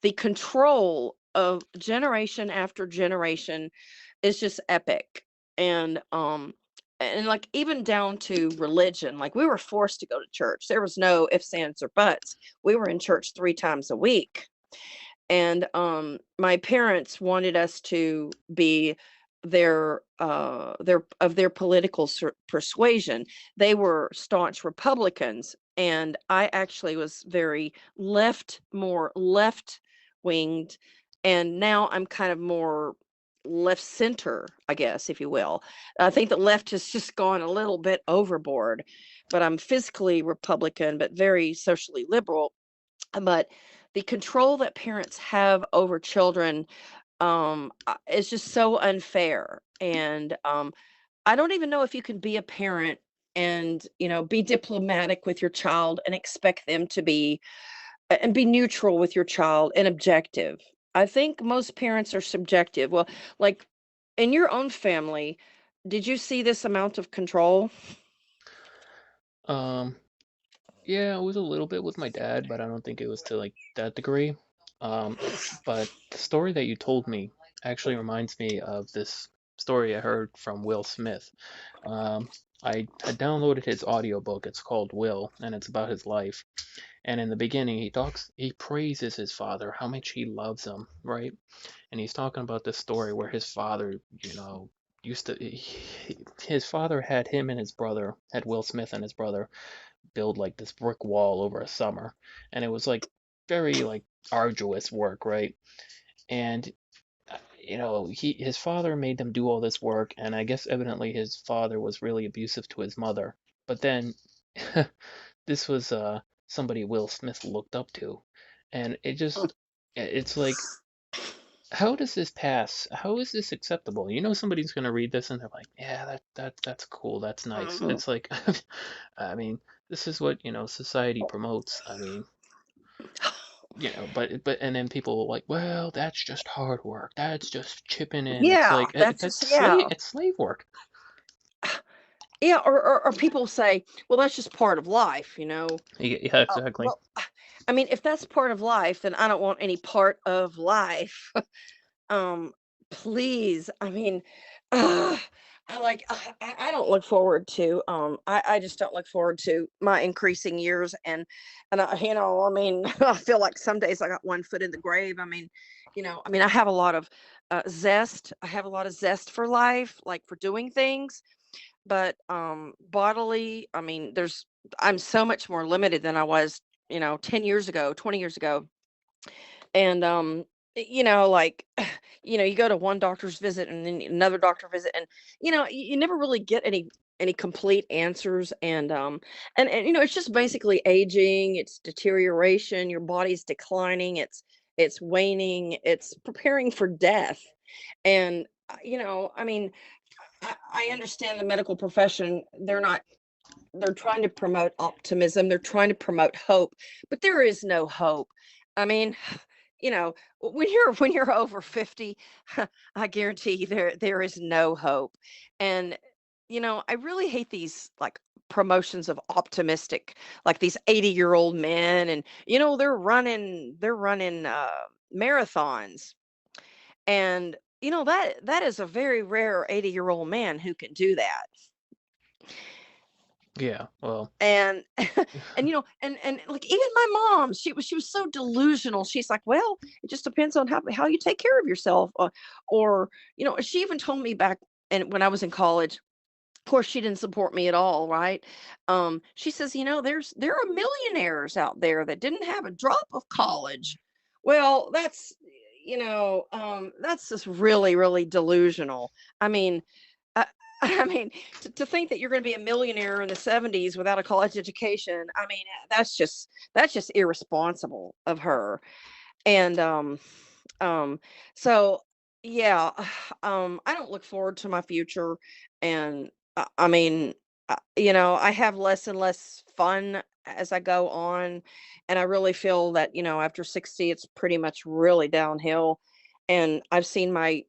the control of generation after generation is just epic. And like, even down to religion, like we were forced to go to church. There was no ifs, ands, or buts. We were in church 3 times a week. And my parents wanted us to be their political persuasion. They were staunch Republicans, and I actually was very more left winged, and now I'm kind of more left center, I guess, if you will. I think the left has just gone a little bit overboard, but I'm physically Republican but very socially liberal. But the control that parents have over children, is just so unfair. And I don't even know if you can be a parent and be diplomatic with your child and expect them to be and be neutral with your child and objective. I think most parents are subjective. Well, like, in your own family, did you see this amount of control? Um, yeah, it was a little bit with my dad, but I don't think it was to like that degree. Um, but the story that you told me actually reminds me of this story I heard from Will Smith. Um, I had downloaded his audiobook. It's called Will, and it's about his life. And in the beginning, he praises his father, how much he loves him, right? And he's talking about this story where his father, used to, his father had him and his brother, had Will Smith and his brother build like this brick wall over a summer. And it was like very like arduous work, right? And his father made them do all this work, and I guess evidently his father was really abusive to his mother. But then this was somebody Will Smith looked up to, and it's like, how does this pass? How is this acceptable? Somebody's gonna read this and they're like, yeah, that's cool, that's nice. Mhm. It's like, I mean, this is what society promotes. I mean, but and then people are like, well, that's just hard work. That's just chipping in. It's Yeah, like that's that's just yeah. slave work. Yeah, or people say, "Well, that's just part of life," you know? Yeah, Oh, exactly. well, I mean, if that's part of life, then I don't want any part of life. Um, please, I mean, uh, I don't look forward to, I just don't look forward to my increasing years, and I mean, I feel like some days I got one foot in the grave. I mean, I have a lot of, zest. I have a lot of zest for life, like, for doing things, but, bodily, I mean, I'm so much more limited than I was, 10 years ago, 20 years ago. And like, you go to one doctor's visit and then another doctor visit, and you never really get any complete answers. And it's just basically aging, it's deterioration, your body's declining, it's waning, it's preparing for death. And I mean, I understand the medical profession. They're trying to promote optimism, they're trying to promote hope, but there is no hope. I mean, when you're over 50, I guarantee you there is no hope. And I really hate these like promotions of optimistic, like these 80-year-old men, and they're running marathons. And that is a very rare 80-year-old man who can do that. Yeah. Well. And and like, even my mom, she was so delusional. She's like, well, it just depends on how you take care of yourself. Or she even told me back, and when I was in college, of course she didn't support me at all, right? She says, there are millionaires out there that didn't have a drop of college. Well, that's just really, really delusional. I mean, uh, I mean, to think that you're going to be a millionaire in the 70s without a college education, I mean, that's just irresponsible of her. And um, so yeah, I don't look forward to my future, and I mean, I have less and less fun as I go on, and I really feel that after 60, it's pretty much really downhill. And I've seen my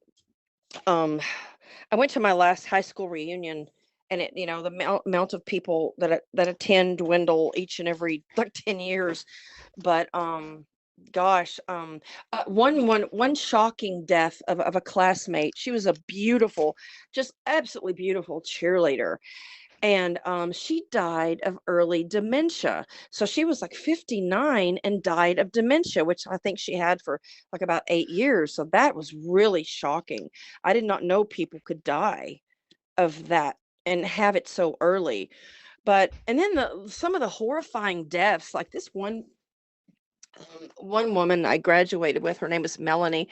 um I went to my last high school reunion, and the amount of people that attend dwindle each and every like 10 years. But gosh, one shocking death of a classmate. She was a beautiful, just absolutely beautiful cheerleader, and she died of early dementia. So she was like 59 and died of dementia, which I think she had for like about 8 years. So that was really shocking. I did not know people could die of that and have it so early. But and then some of the horrifying deaths, like this one woman I graduated with, her name was Melanie,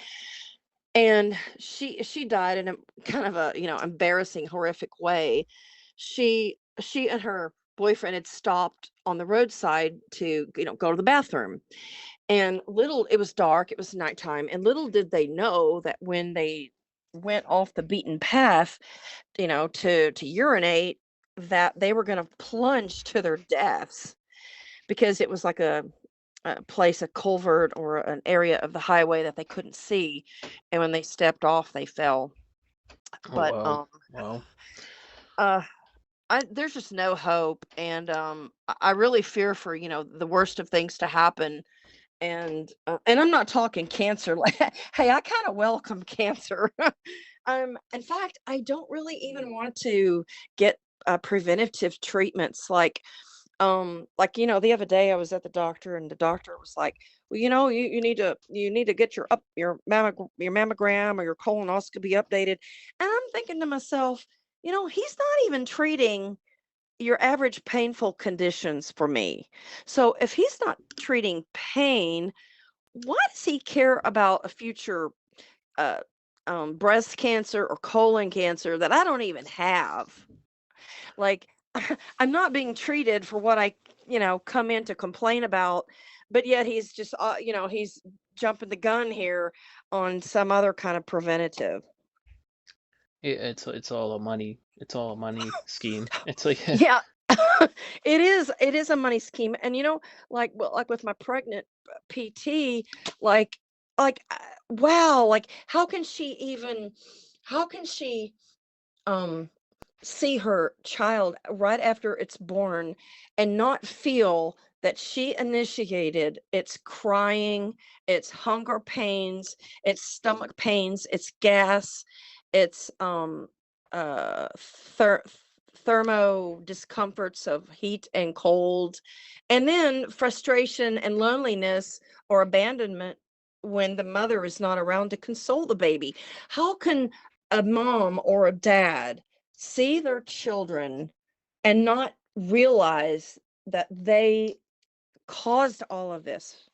and she died in a kind of a embarrassing, horrific way. She and her boyfriend had stopped on the roadside to go to the bathroom, and little it was dark, it was nighttime, and little did they know that when they went off the beaten path, to urinate, that they were going to plunge to their deaths, because it was like a place, a culvert, or an area of the highway that they couldn't see, and when they stepped off, they fell. Oh, But wow. Wow. uh, there's just no hope, and I really fear for the worst of things to happen, and I'm not talking cancer. Like, hey, I kind of welcome cancer. In fact, I don't really even want to get preventative treatments like the other day I was at the doctor and the doctor was like, well, you need to get your mammogram or your colonoscopy updated. And I'm thinking to myself, he's not even treating your average painful conditions for me. So if he's not treating pain, why does he care about a future uh, breast cancer or colon cancer that I don't even have? Like, I'm not being treated for what I, come in to complain about, but yet he's just, he's jumping the gun here on some other kind of preventative. It's all a money scheme. It's like Yeah. It is a money scheme. And like with my pregnant PT, like wow, like how can she um see her child right after it's born and not feel that she initiated its crying, its hunger pains, its stomach pains, its gas, its ther- thermo discomforts of heat and cold, and then frustration and loneliness or abandonment when the mother is not around to console the baby. How can a mom or a dad see their children and not realize that they caused all of this?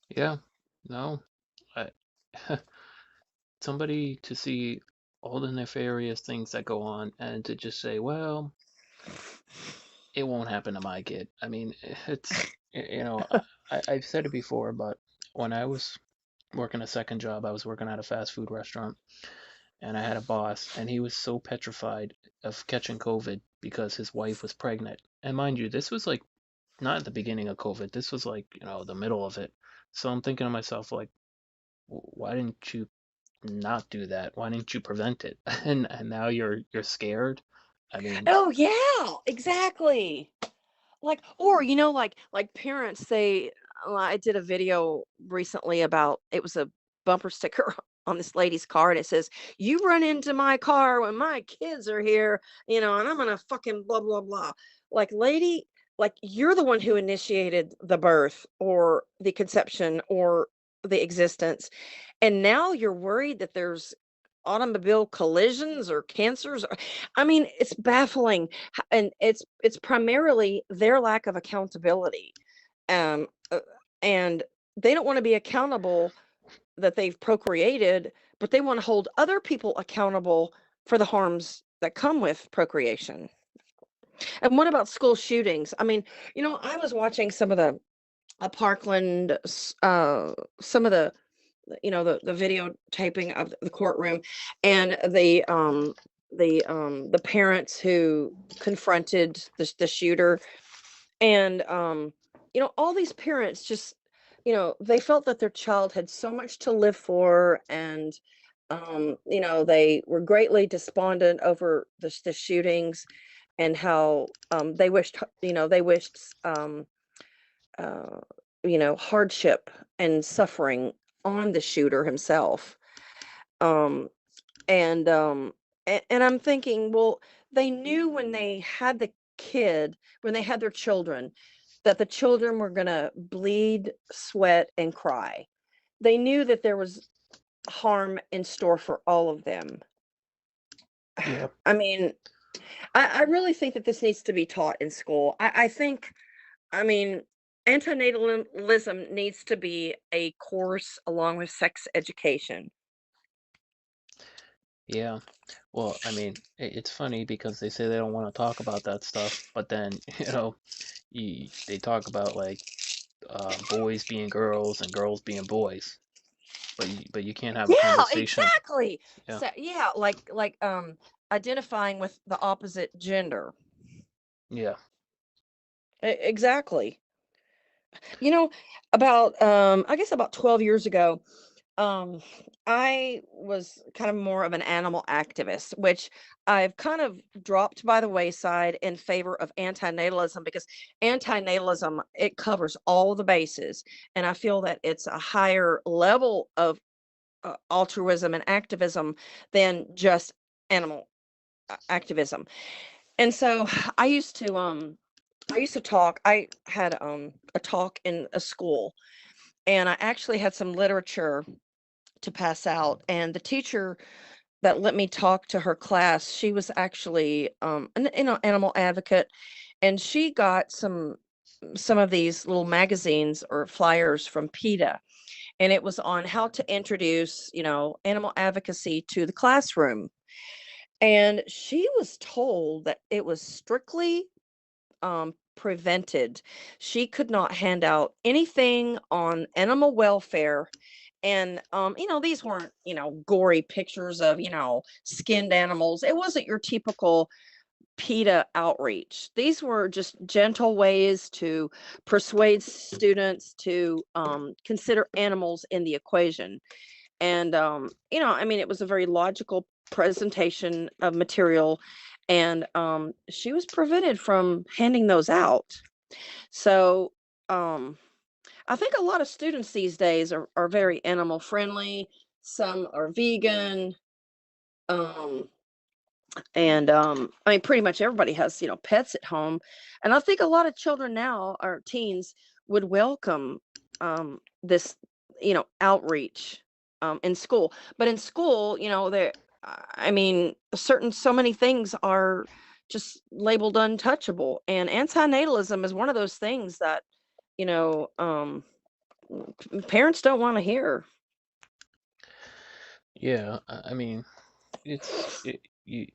yeah, no, I, somebody to see all the nefarious things that go on and to just say, well, it won't happen to my kid. I mean, it's I've said it before, but when I was working a second job, I was working at a fast food restaurant, and I had a boss, and he was so petrified of catching COVID because his wife was pregnant. And mind you, this was like not at the beginning of COVID. This was like, the middle of it. So I'm thinking to myself, like, why didn't you not do that? Why didn't you prevent it? And now you're scared. I mean, Oh yeah, exactly. Like, or like parents say, I did a video recently about, it was a bumper sticker on this lady's car, and it says, "You run into my car when my kids are here, and I'm gonna fucking blah blah blah." Like, lady, like, you're the one who initiated the birth or the conception or the existence, and now you're worried that there's automobile collisions or cancers. I mean, it's baffling, and it's primarily their lack of accountability, um, uh, and they don't want to be accountable that they've procreated, but they want to hold other people accountable for the harms that come with procreation. And what about school shootings? I mean, I was watching some of the Parkland, some of the videotaping of the courtroom, and the parents who confronted the shooter, and all these parents just, they felt that their child had so much to live for, and they were greatly despondent over the shootings, and how they wished uh, hardship and suffering on the shooter himself. Um, and I'm thinking, well, they knew when they had when they had their children, that the children were gonna bleed, sweat, and cry. They knew that there was harm in store for all of them. yeah, I mean, I really think that this needs to be taught in school. I think, I mean, antinatalism needs to be a course along with sex education. yeah. Well, I mean, it's funny because they say they don't want to talk about that stuff, but then, they talk about like boys being girls and girls being boys, but you can't have a Yeah, conversation. exactly. Yeah, So yeah, identifying with the opposite gender. yeah, Exactly. You know, about I guess about 12 years ago, Um, I was kind of more of an animal activist, which I've kind of dropped by the wayside in favor of antinatalism because antinatalism, it covers all the bases. And I feel that it's a higher level of altruism and activism than just animal activism. And so I used to talk. I had a talk in a school, and I actually had some literature to pass out, and the teacher that let me talk to her class, she was actually an animal advocate, and she got some of these little magazines or flyers from PETA, and it was on how to introduce, animal advocacy to the classroom. And she was told that it was strictly prevented. She could not hand out anything on animal welfare. And these weren't, gory pictures of, skinned animals. It wasn't your typical PETA outreach. These were just gentle ways to persuade students to consider animals in the equation. And it was a very logical presentation of material, and she was prevented from handing those out. So um I think a lot of students these days are very animal friendly. Some are vegan. um and I mean, pretty much everybody has, pets at home. And I think a lot of children now, or teens, would welcome this, outreach in school. But in school, there, I mean, so many things are just labeled untouchable. And antinatalism is one of those things that, you know, um, parents don't want to hear. Yeah, I mean, you,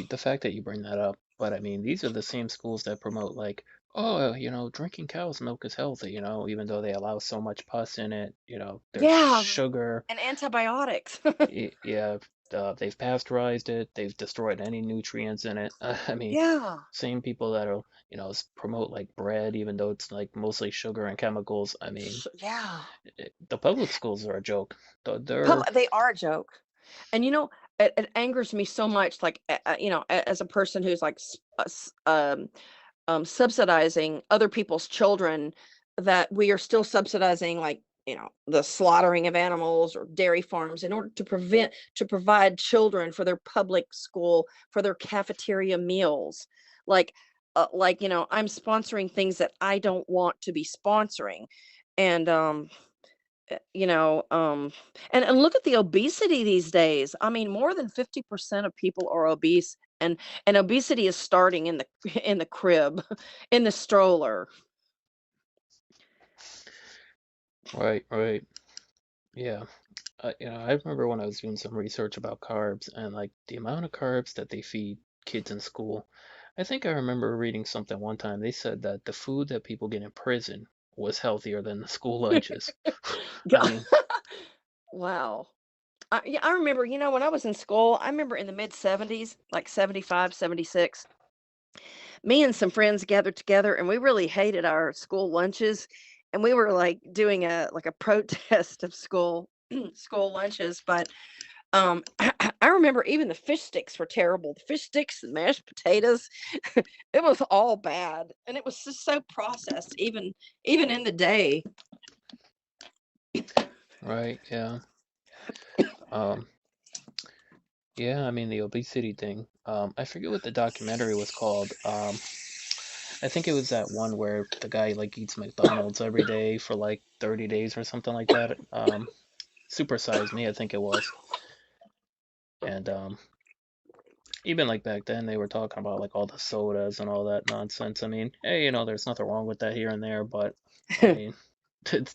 the fact that you bring that up, but I mean, these are the same schools that promote like, oh, drinking cow's milk is healthy, even though they allow so much pus in it, there's Yeah, sugar. and antibiotics. Yeah, they've pasteurized it, they've destroyed any nutrients in it. I mean, Yeah. same people that are, promote like bread, even though it's like mostly sugar and chemicals. I mean, Yeah. the public schools are a joke. They're They are a joke. And it angers me so much, like, as a person who's like subsidizing other people's children, that we are still subsidizing, like, the slaughtering of animals or dairy farms in order to provide children for their public school, for their cafeteria meals. Like, I'm sponsoring things that I don't want to be sponsoring. And you know and look at the obesity these days. I mean, more than 50% of people are obese, and obesity is starting in the in the crib, in the stroller. right, right. Yeah. I remember when I was doing some research about carbs and like the amount of carbs that they feed kids in school. I think I remember reading something one time. They said that the food that people get in prison was healthier than the school lunches. I Yeah. mean, Wow. Yeah, I remember, when I was in school, I remember in the mid 70s, like 75, 76, me and some friends gathered together, and we really hated our school lunches, and we were like doing a protest of school school lunches. But I remember even the fish sticks were terrible. The fish sticks and mashed potatoes, it was all bad, and it was just so processed, even in the day. right, yeah. Um, yeah, I mean the obesity thing. I forget what the documentary was called. I think it was that one where the guy like eats McDonald's every day for like 30 days or something like that. Super Size Me, I think it was. And even like back then they were talking about like all the sodas and all that nonsense. I mean, hey, there's nothing wrong with that here and there, but I mean,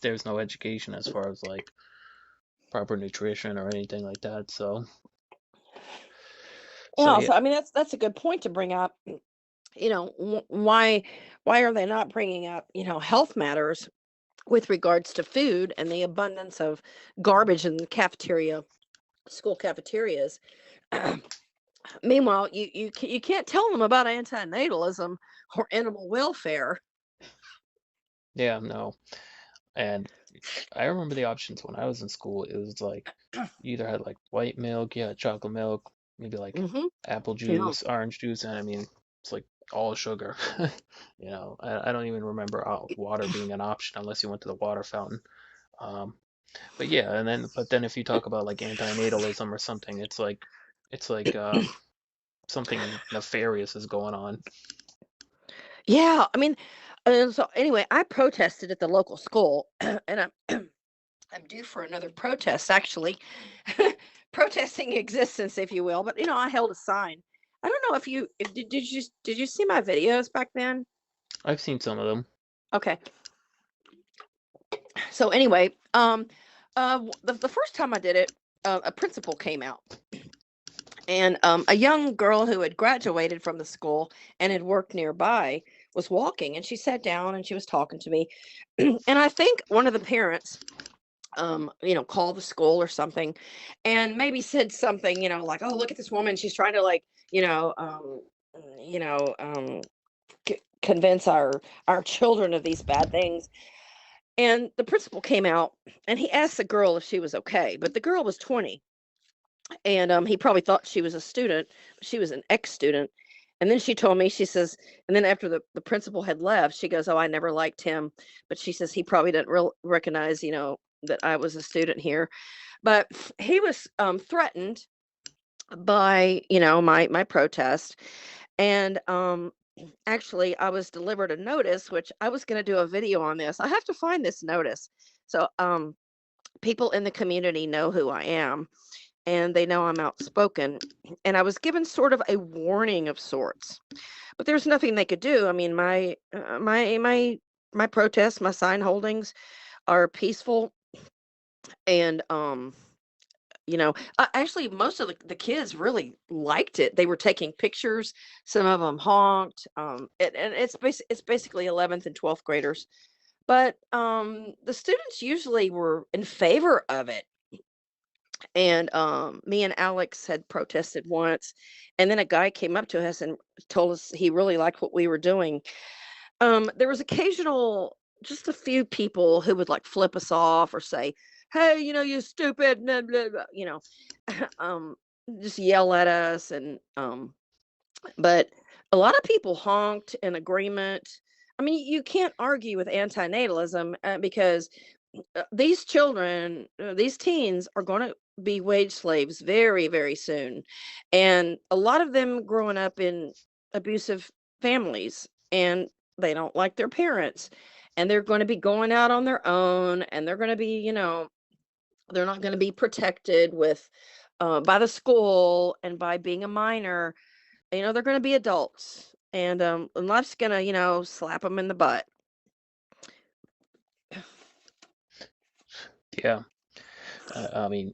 there's no education as far as like proper nutrition or anything like that. So Yeah, yeah, so I mean, that's a good point to bring up. Why are they not bringing up, health matters with regards to food and the abundance of garbage in the school cafeterias? Meanwhile, you can't tell them about antinatalism or animal welfare. yeah, no. And I remember the options when I was in school. It was like you either had like white milk, yeah, chocolate milk, maybe like Mm-hmm. apple Yeah. juice, orange juice, and I mean it's like all sugar. I don't even remember water being an option unless you went to the water fountain. Um, but yeah, but then if you talk about like antinatalism or something, it's like something nefarious is going on. Yeah. I mean, so anyway, I protested at the local school, and I'm due for another protest, actually, protesting existence, if you will. But I held a sign. I don't know if did you see my videos back then? I've seen some of them. Okay. So anyway, the first time I did it, a principal came out, and a young girl who had graduated from the school and had worked nearby was walking, and she sat down and she was talking to me, and I think one of the parents called the school or something, and maybe said something, like, "Oh, look at this woman. She's trying to like, you know, you know, convince our children of these bad things." And the principal came out and he asked the girl if she was okay, but the girl was 20, and he probably thought she was a student, but she was an ex-student. And then she told me, she says, and then after the principal had left, she goes, "Oh, I never liked him," but she says he probably didn't recognize, that I was a student here. But he was threatened by, my protest. And actually, I was delivered a notice, which I was going to do a video on this. I have to find this notice. So people in the community know who I am, and they know I'm outspoken. And I was given sort of a warning of sorts, but there's nothing they could do. I mean, my protests, my sign holdings are peaceful. And actually, most of the kids really liked it. They were taking pictures. Some of them honked. And it's basically 11th and 12th graders. But the students usually were in favor of it. And me and Alex had protested once, and then a guy came up to us and told us he really liked what we were doing. There was occasional, just a few people who would like flip us off or say, "Hey, you stupid," blah, blah, blah," um, just yell at us. And but a lot of people honked in agreement. I mean, you can't argue with antinatalism, because these children, these teens are going to be wage slaves very, very soon. And a lot of them growing up in abusive families, and they don't like their parents. And they're going to be going out on their own, and they're going to be, they're not going to be protected with by the school and by being a minor. They're going to be adults, and life's going to, slap them in the butt. Yeah. I mean,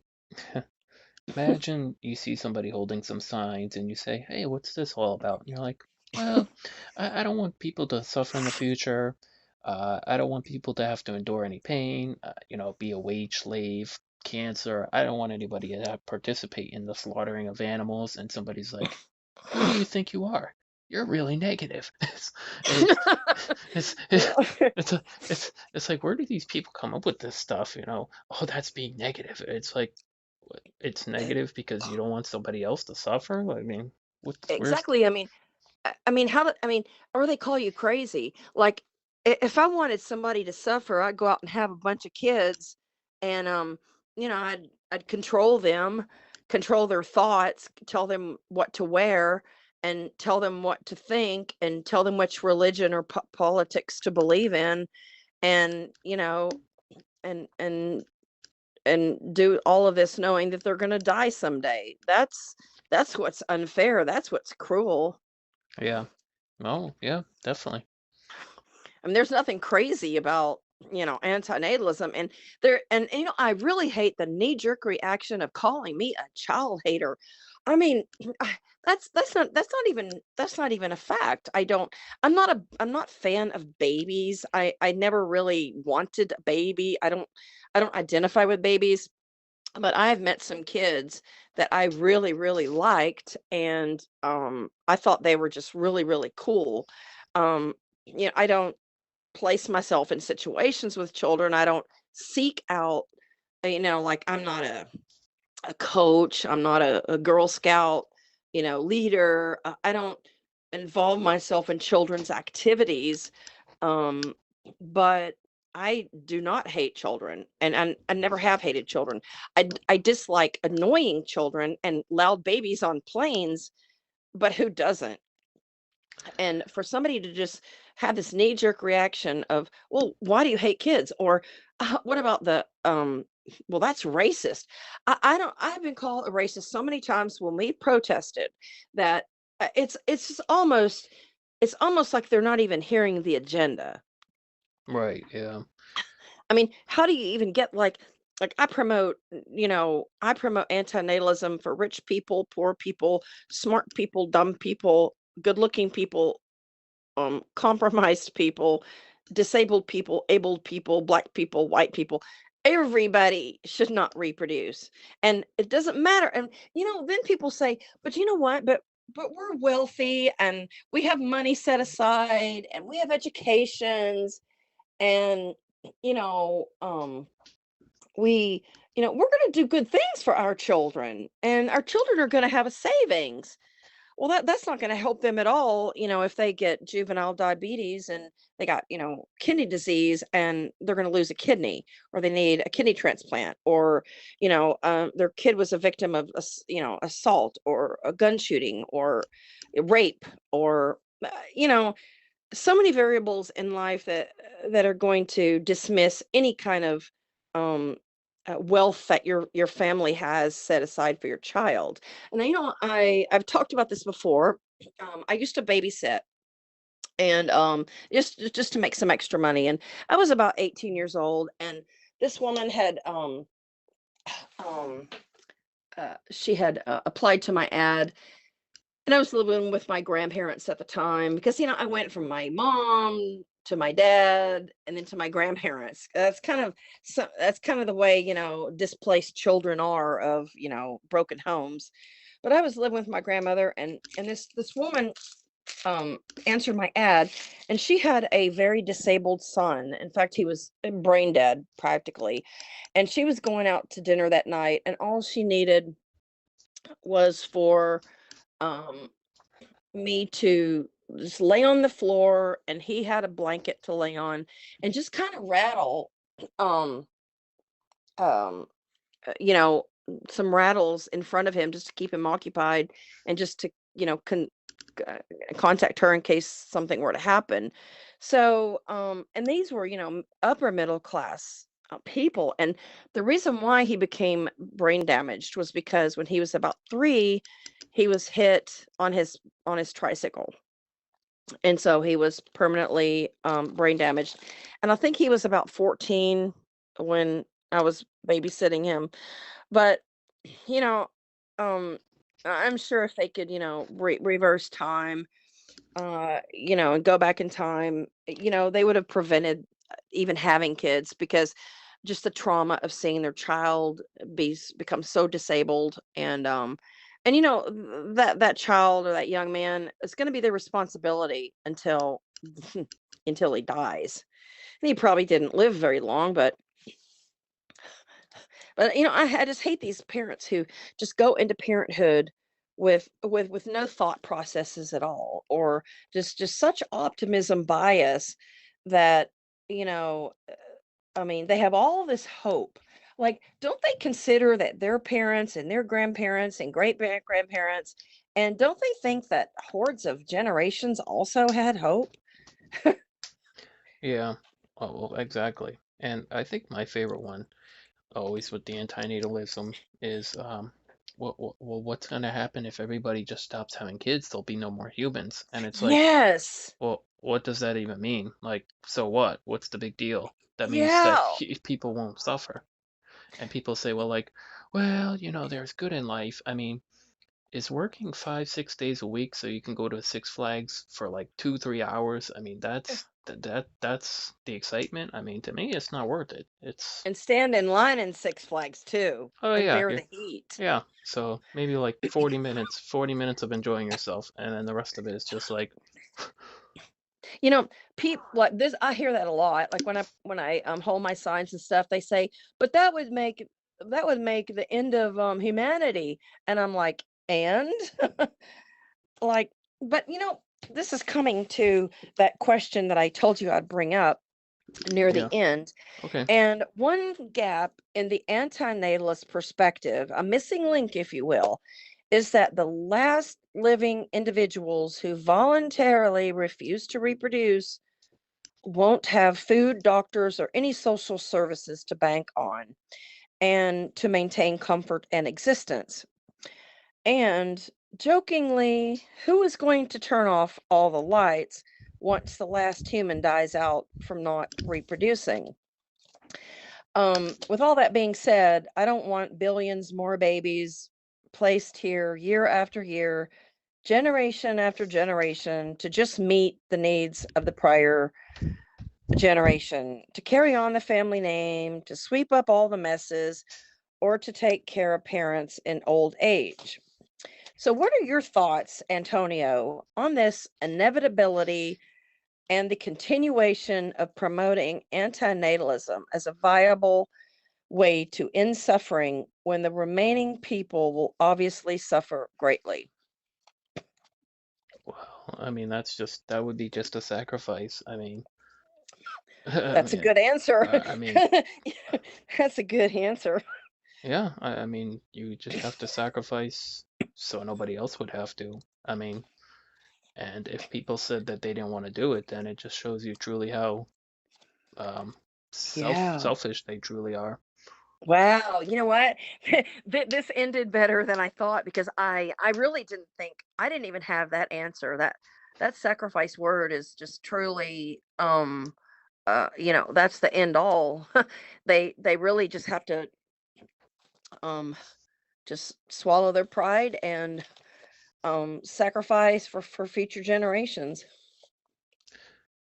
imagine you see somebody holding some signs and you say, "Hey, what's this all about?" And you're like, "Well, I don't want people to suffer in the future. I don't want people to have to endure any pain, be a wage slave, cancer. I don't want anybody to participate in the slaughtering of animals." And somebody's like, "Who do you think you are? You're really negative." It's it's it's Yeah. it's it's like, where do these people come up with this stuff? Oh, that's being negative. It's like, what, it's negative because you don't want somebody else to suffer? I mean, where's Exactly. I mean, I mean, or they call you crazy. Like, if I wanted somebody to suffer, I'd go out and have a bunch of kids, and I'd control them, control their thoughts, tell them what to wear, and tell them what to think, and tell them which religion or politics to believe in, and and and and do all of this knowing that they're going to die someday. That's what's unfair. That's what's cruel. yeah. Oh, yeah, definitely. I mean, there's nothing crazy about, antinatalism. And I really hate the knee-jerk reaction of calling me a child hater. I mean, that's not even a fact. I'm not fan of babies. I never really wanted a baby. I don't identify with babies, but I've met some kids that I really, really liked, and I thought they were just really, really cool. I don't place myself in situations with children. I don't seek out, like I'm not a coach, I'm not a Girl Scout, leader. I don't involve myself in children's activities, um, but I do not hate children, and I never have hated children. I dislike annoying children and loud babies on planes, but who doesn't? And for somebody to just have this knee jerk reaction of, well, why do you hate kids? Or what about well, that's racist. I don't, I've been called a racist so many times when we protested that it's just it's almost like they're not even hearing the agenda. Right. Yeah. I mean, how do you even get like I promote antinatalism for rich people, poor people, smart people, dumb people, good-looking people, compromised people, disabled people, abled people, black people, white people. Everybody should not reproduce. And it doesn't matter. And then people say, but you know what? But we're wealthy and we have money set aside and we have educations and you know, um we we're going to do good things for our children and our children are going to have a savings. Well, that's not gonna help them at all, if they get juvenile diabetes and they got, kidney disease and they're gonna lose a kidney or they need a kidney transplant or, their kid was a victim of assault or a gun shooting or a rape or, you know, so many variables in life that are going to dismiss any kind of um wealth that your family has set aside for your child. And I've talked about this before. I used to babysit and just to make some extra money, and I was about 18 years old, and this woman had um she had applied to my ad, and I was living with my grandparents at the time because, I went from my mom to my dad and then to my grandparents. That's kind of the way, displaced children are of, broken homes. But I was living with my grandmother and this woman answered my ad, and she had a very disabled son. In fact, he was brain dead practically. And she was going out to dinner that night, and all she needed was for um me to just lay on the floor, and he had a blanket to lay on and just kind of rattle um um you know some rattles in front of him just to keep him occupied and just to uh, contact her in case something were to happen. So and these were upper middle class people, and the reason why he became brain damaged was because when he was about 3 he was hit on his tricycle, and so he was permanently brain damaged. And I think he was about 14 when I was babysitting him. But you know um I'm sure if they could reverse time, and go back in time, they would have prevented even having kids, because just the trauma of seeing their child become so disabled, and that child or that young man is going to be their responsibility until until he dies. And he probably didn't live very long, but I just hate these parents who just go into parenthood with no thought processes at all, or just such optimism bias that you know I mean, they have all this hope. Like, don't they consider that their parents and their grandparents and grandparents, and don't they think that hordes of generations also had hope? Yeah. Oh, well, exactly. And I think my favorite one, always with the antinatalism, is what's going to happen if everybody just stops having kids? There'll be no more humans. And it's like, Yes. well, what does that even mean? Like, so what? What's the big deal? That means that Yeah. people won't suffer. And people say, well, there's good in life. I mean, is working 5, 6 days a week so you can go to Six Flags for like 2, 3 hours? I mean, that's the excitement. I mean, to me, it's not worth it. It's And stand in line in Six Flags too oh and yeah, bear you're the heat. yeah. So maybe like 40 minutes of enjoying yourself, and then the rest of it is just like You know, people like this, I hear that a lot. Like when I hold my signs and stuff, they say, "But that would make the end of humanity." And I'm like, "And?" Like, but this is coming to that question that I told you I'd bring up near the Yeah. end. Okay. And one gap in the antinatalist perspective, a missing link, if you will, is that the last living individuals who voluntarily refuse to reproduce won't have food, doctors, or any social services to bank on and to maintain comfort and existence. And jokingly, who is going to turn off all the lights once the last human dies out from not reproducing? With all that being said, I don't want billions more babies placed here year after year, generation after generation, to just meet the needs of the prior generation, to carry on the family name, to sweep up all the messes, or to take care of parents in old age. So, what are your thoughts, Antonio, on this inevitability and the continuation of promoting antinatalism as a viable way to end suffering when the remaining people will obviously suffer greatly? Well, I mean, that would be just a sacrifice. I mean, I That's a mean, good answer. I mean, That's a good answer. yeah, I mean, you just have to sacrifice so nobody else would have to. I mean, and if people said that they didn't want to do it, then it just shows you truly how um, Yeah. selfish they truly are. Wow, you know what? This ended better than I thought because I really didn't think I didn't even have that answer. That sacrifice word is just truly that's the end all. They really just have to um just swallow their pride and sacrifice for future generations.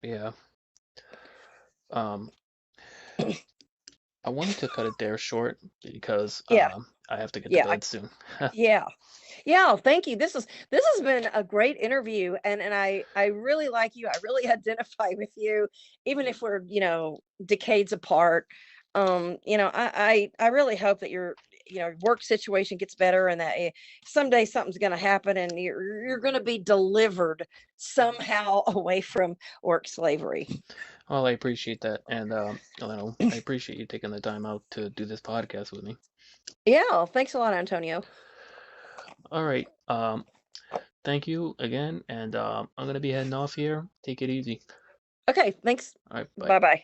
Yeah. Um, I wanted to cut it there short because Yeah, I have to get to yeah, bed soon. yeah. Yeah, thank you. This has been a great interview, and I really like you. I really identify with you, even if we're decades apart. I really hope that your work situation gets better, and that someday something's going to happen, and you're going to be delivered somehow away from work slavery. Well, I appreciate that, and I appreciate you taking the time out to do this podcast with me. Yeah, thanks a lot, Antonio. All right. Thank you again, and I'm gonna be heading off here. Take it easy. Okay, thanks. All right, bye. Bye bye.